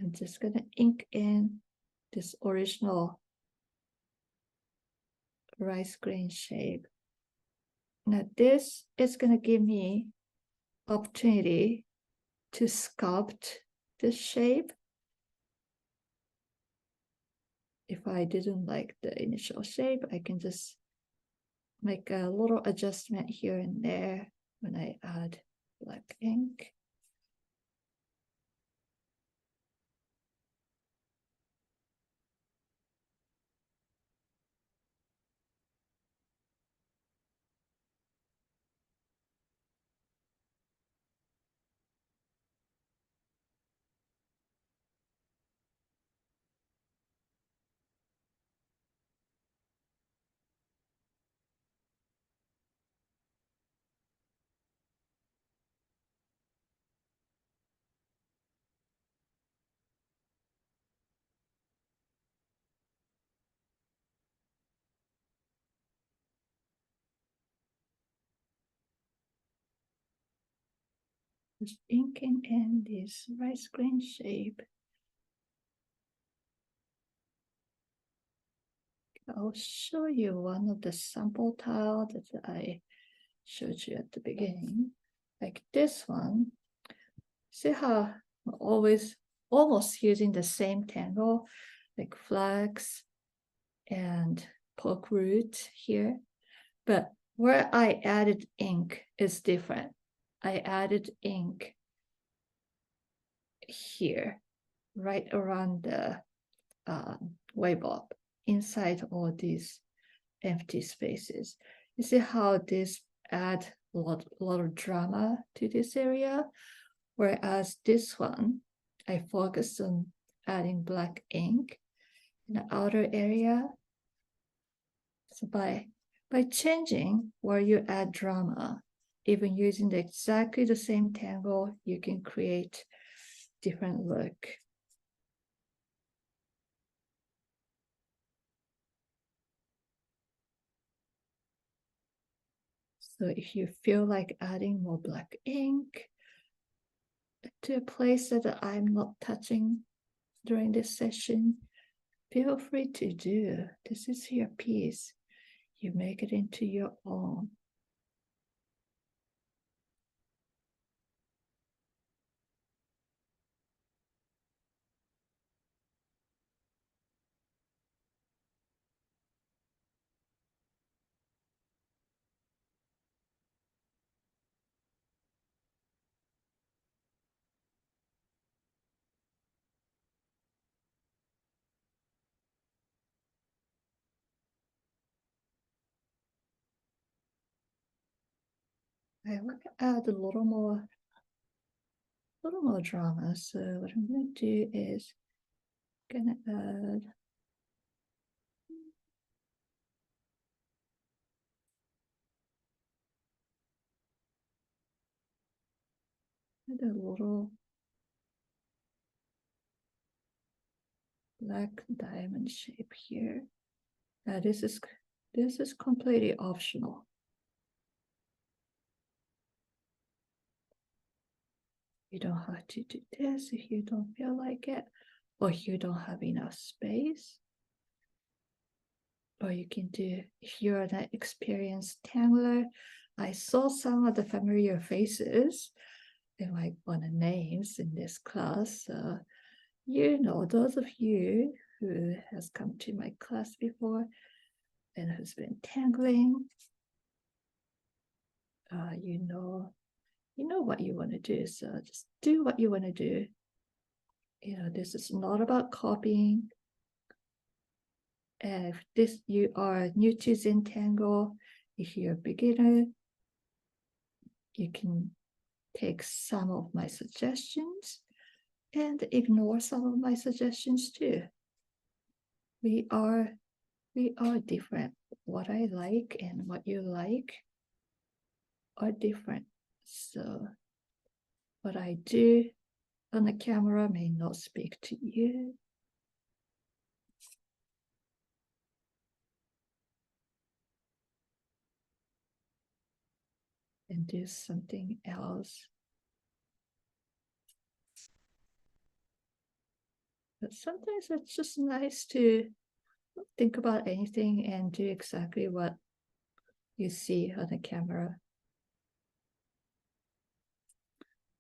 I'm just going to ink in this original rice grain shape. Now this is going to give me opportunity to sculpt this shape. If I didn't like the initial shape, I can just make a little adjustment here and there when I add black ink. Just inking in this rice grain shape. I'll show you one of the sample tile that I showed you at the beginning, like this one. See how I'm always almost using the same tangle, like flags and poke root here, but where I added ink is different. I added ink here, right around the Wayall, inside all these empty spaces. You see how this add a lot of drama to this area, whereas this one, I focus on adding black ink in the outer area. So by changing where you add drama, even using exactly the same tangle, you can create different look. So if you feel like adding more black ink to a place that I'm not touching during this session, feel free to do. This is your piece. You make it into your own. I want to add a little more little more drama. So what I'm going to do is gonna add a little black diamond shape here. Now this is completely optional. You don't have to do this if you don't feel like it, or if you don't have enough space. Or you can do, if you're an experienced tangler, I saw some of the familiar faces in like one of the names in this class. You know, those of you who has come to my class before and who's been tangling, you know what you want to do. So just do what you want to do. You know, this is not about copying. If you are new to Zentangle, if you're a beginner, you can take some of my suggestions and ignore some of my suggestions too. We are different. What I like and what you like are different. So what I do on the camera may not speak to you. And do something else. But sometimes it's just nice to think about anything and do exactly what you see on the camera.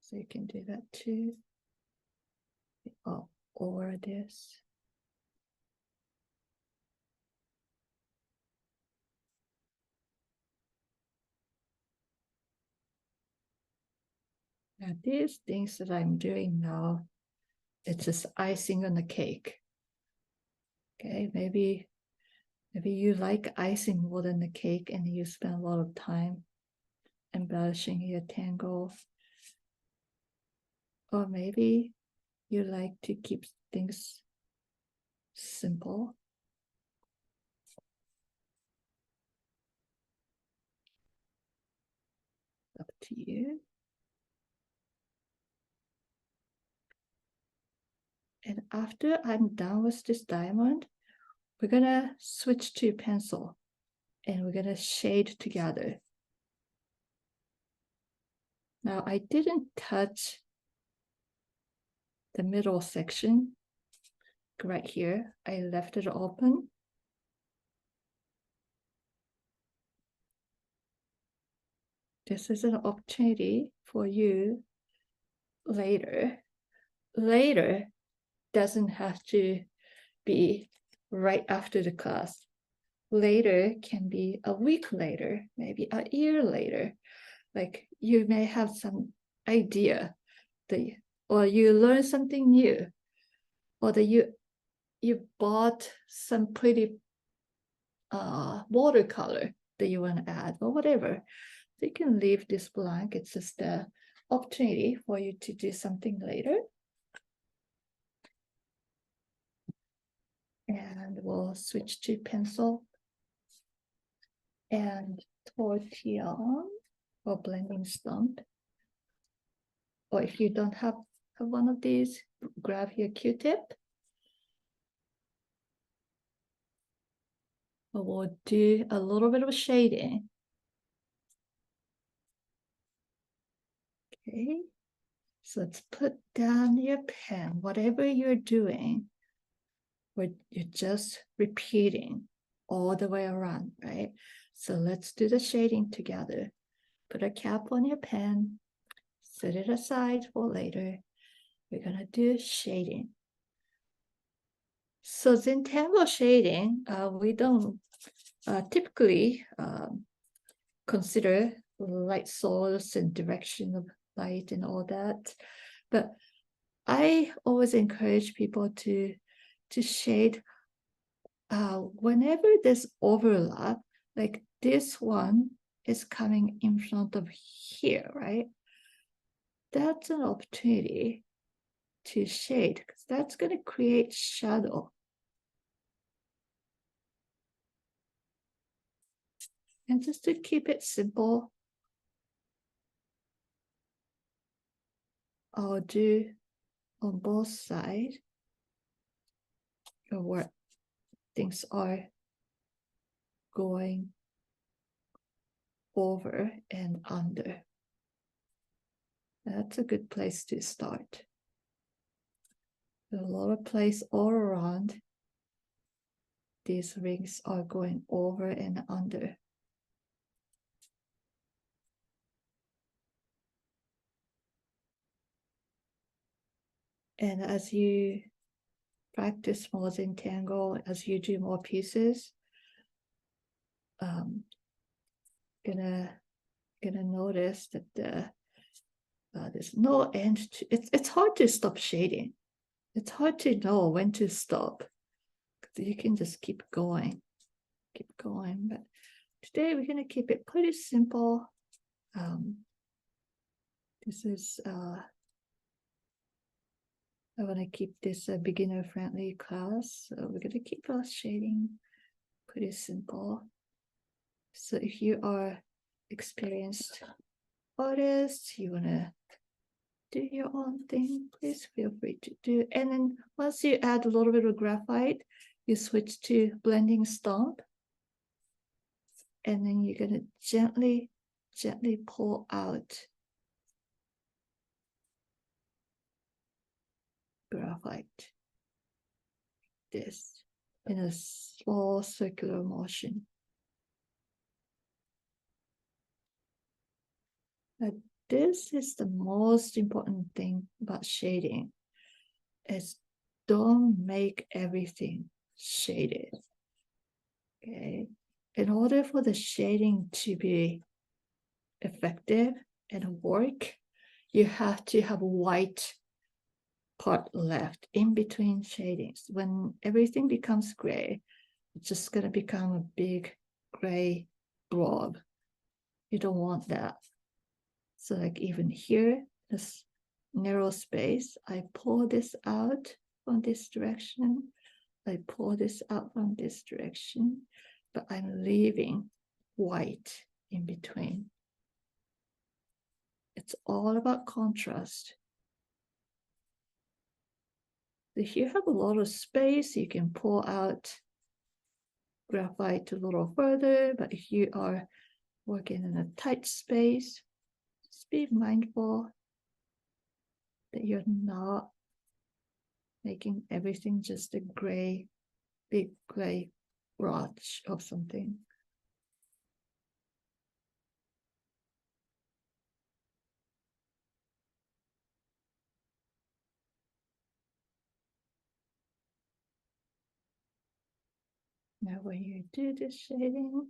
So you can do that too. Or this. Now these things that I'm doing now, it's just icing on the cake. Okay, maybe you like icing more than the cake and you spend a lot of time embellishing your tangle. Or maybe you like to keep things simple. Up to you. And after I'm done with this diamond, we're gonna switch to pencil and we're gonna shade together. Now I didn't touch the middle section right here. I left it open. This is an opportunity for you later. Later doesn't have to be right after the class. Later can be a week later, maybe a year later. Like you may have some idea that, or you learn something new, or that you bought some pretty watercolor that you want to add or whatever. So you can leave this blank. It's just an opportunity for you to do something later. And we'll switch to pencil and tortillon or blending stump. Or if you don't have one of these, grab your Q-tip. We'll do a little bit of shading. Okay, so let's put down your pen. Whatever you're doing, you're just repeating all the way around, right? So let's do the shading together. Put a cap on your pen, set it aside for later. We're gonna do shading. So Zentangle shading, we don't typically consider light source and direction of light and all that, but I always encourage people to shade whenever there's overlap, like this one is coming in front of here, right? that's an opportunity to shade, because that's going to create shadow. And just to keep it simple, I'll do on both sides of where things are going over and under. That's a good place to start. There's a lot of place all around. These rings are going over and under. And as you practice more Zentangle, as you do more pieces, gonna notice that there's no end to it. It's hard to stop shading. It's hard to know when to stop. You can just keep going. But today we're gonna keep it pretty simple. This is I want to keep this a beginner-friendly class, so we're gonna keep our shading pretty simple. So if you are experienced artist, you wanna do your own thing, please feel free to do. And then once you add a little bit of graphite, you switch to blending stomp. And then you're gonna gently pull out graphite. This in a small circular motion. Now, this is the most important thing about shading, is don't make everything shaded. Okay. In order for the shading to be effective and work, you have to have a white part left in between shadings. When everything becomes gray, it's just going to become a big gray blob. You don't want that. So like even here, this narrow space, I pull this out from this direction. I pull this out from this direction, but I'm leaving white in between. It's all about contrast. If you have a lot of space, you can pull out graphite a little further, but if you are working in a tight space, just be mindful that you're not making everything just a gray, big gray blotch of something. Now when you do this shading,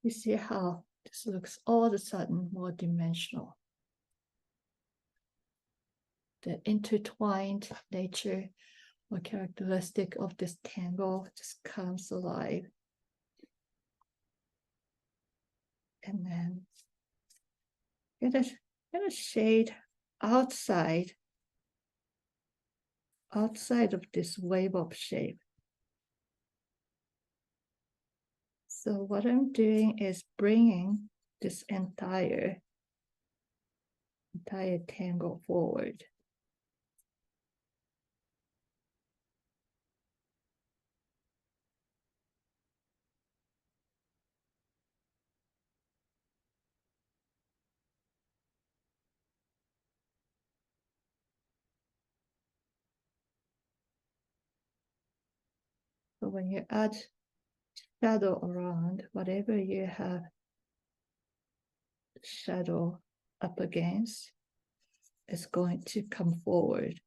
you see how this looks all of a sudden more dimensional. The intertwined nature or characteristic of this tangle just comes alive. And then gonna shade outside of this wave of shape. So what I'm doing is bringing this entire tangle forward. So when you add shadow around, whatever you have shadow up against is going to come forward.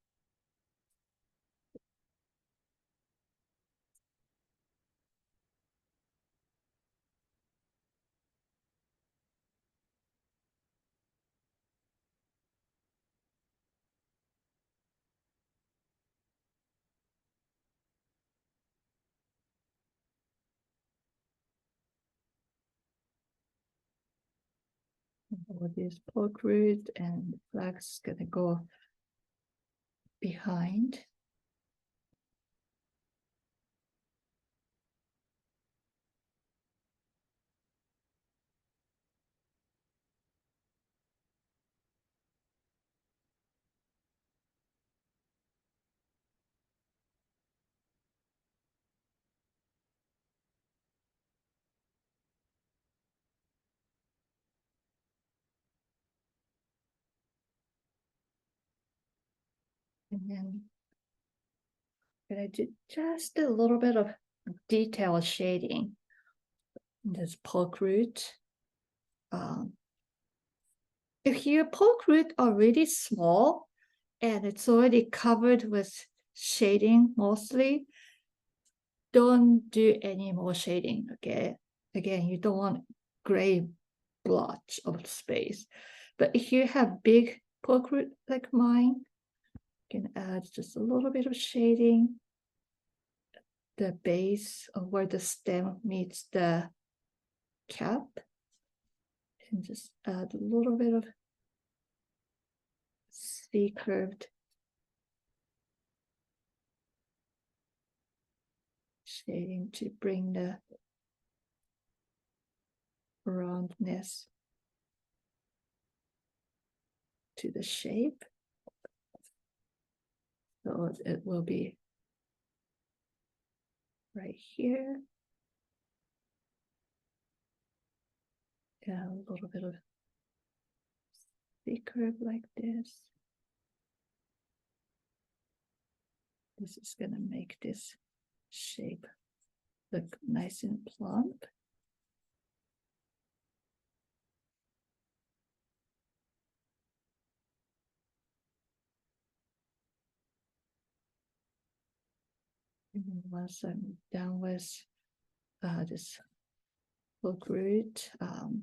all this poke root and the flag's gonna go behind. And then I'm gonna do just a little bit of detail shading in this poke root. If your poke root are really small and it's already covered with shading mostly, don't do any more shading, okay? Again, you don't want gray blotch of space. But if you have big poke root like mine, you can add just a little bit of shading, the base of where the stem meets the cap, and just add a little bit of C-curved shading to bring the roundness to the shape. So it will be right here. Yeah, a little bit of C-curve like this. This is gonna make this shape look nice and plump. And then once I'm done with this poke root, I'll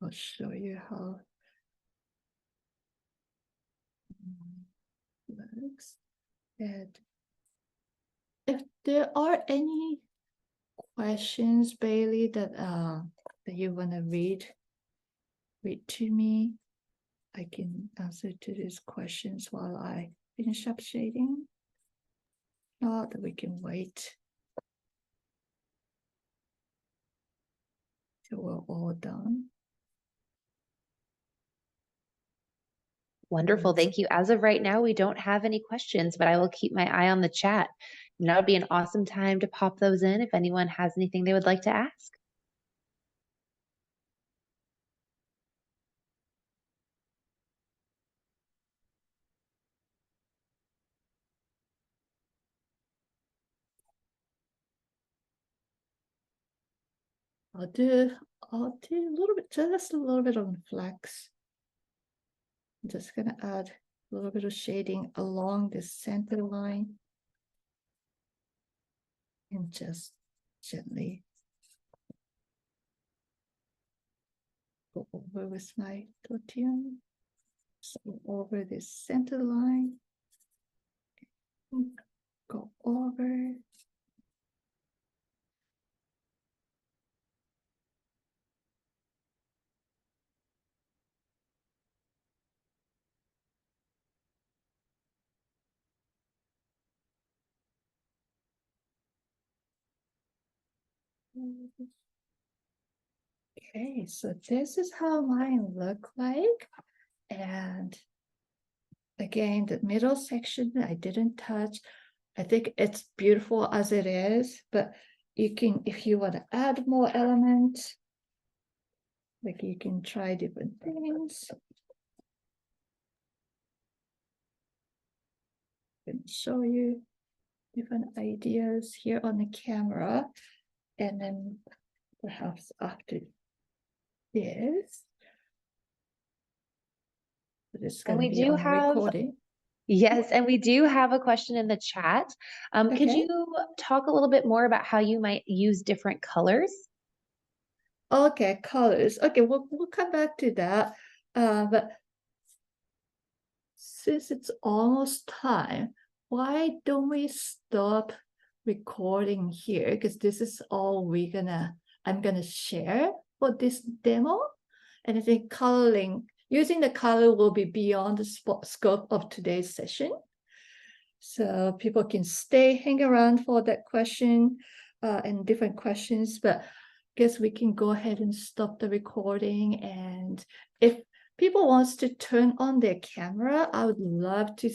show you how it looks. And if there are any questions, Bailey, that that you want to read to me, I can answer to these questions while I finish up shading. Not that we can wait till we're all done. Wonderful. Thank you. As of right now, we don't have any questions, but I will keep my eye on the chat. And that would be an awesome time to pop those in if anyone has anything they would like to ask. I'll do a little bit, just a little bit on flex. I'm just gonna add a little bit of shading along the center line. And just gently go over with my tortillon. So over this center line. Go over. Okay, so this is how mine look like. And again, the middle section I didn't touch. I think it's beautiful as it is, but you can, if you want to add more elements, like you can try different things. I can show you different ideas here on the camera. And then perhaps after this, it's going to be on recording. Yes, and we do have a question in the chat. Could you talk a little bit more about how you might use different colors? Okay, colors. Okay, we'll come back to that. But since it's almost time, why don't we stop recording here because this is all I'm gonna share for this demo. And I think coloring, using the color will be beyond the scope of today's session. So people can hang around for that question and different questions, but I guess we can go ahead and stop the recording. And if people wants to turn on their camera, I would love to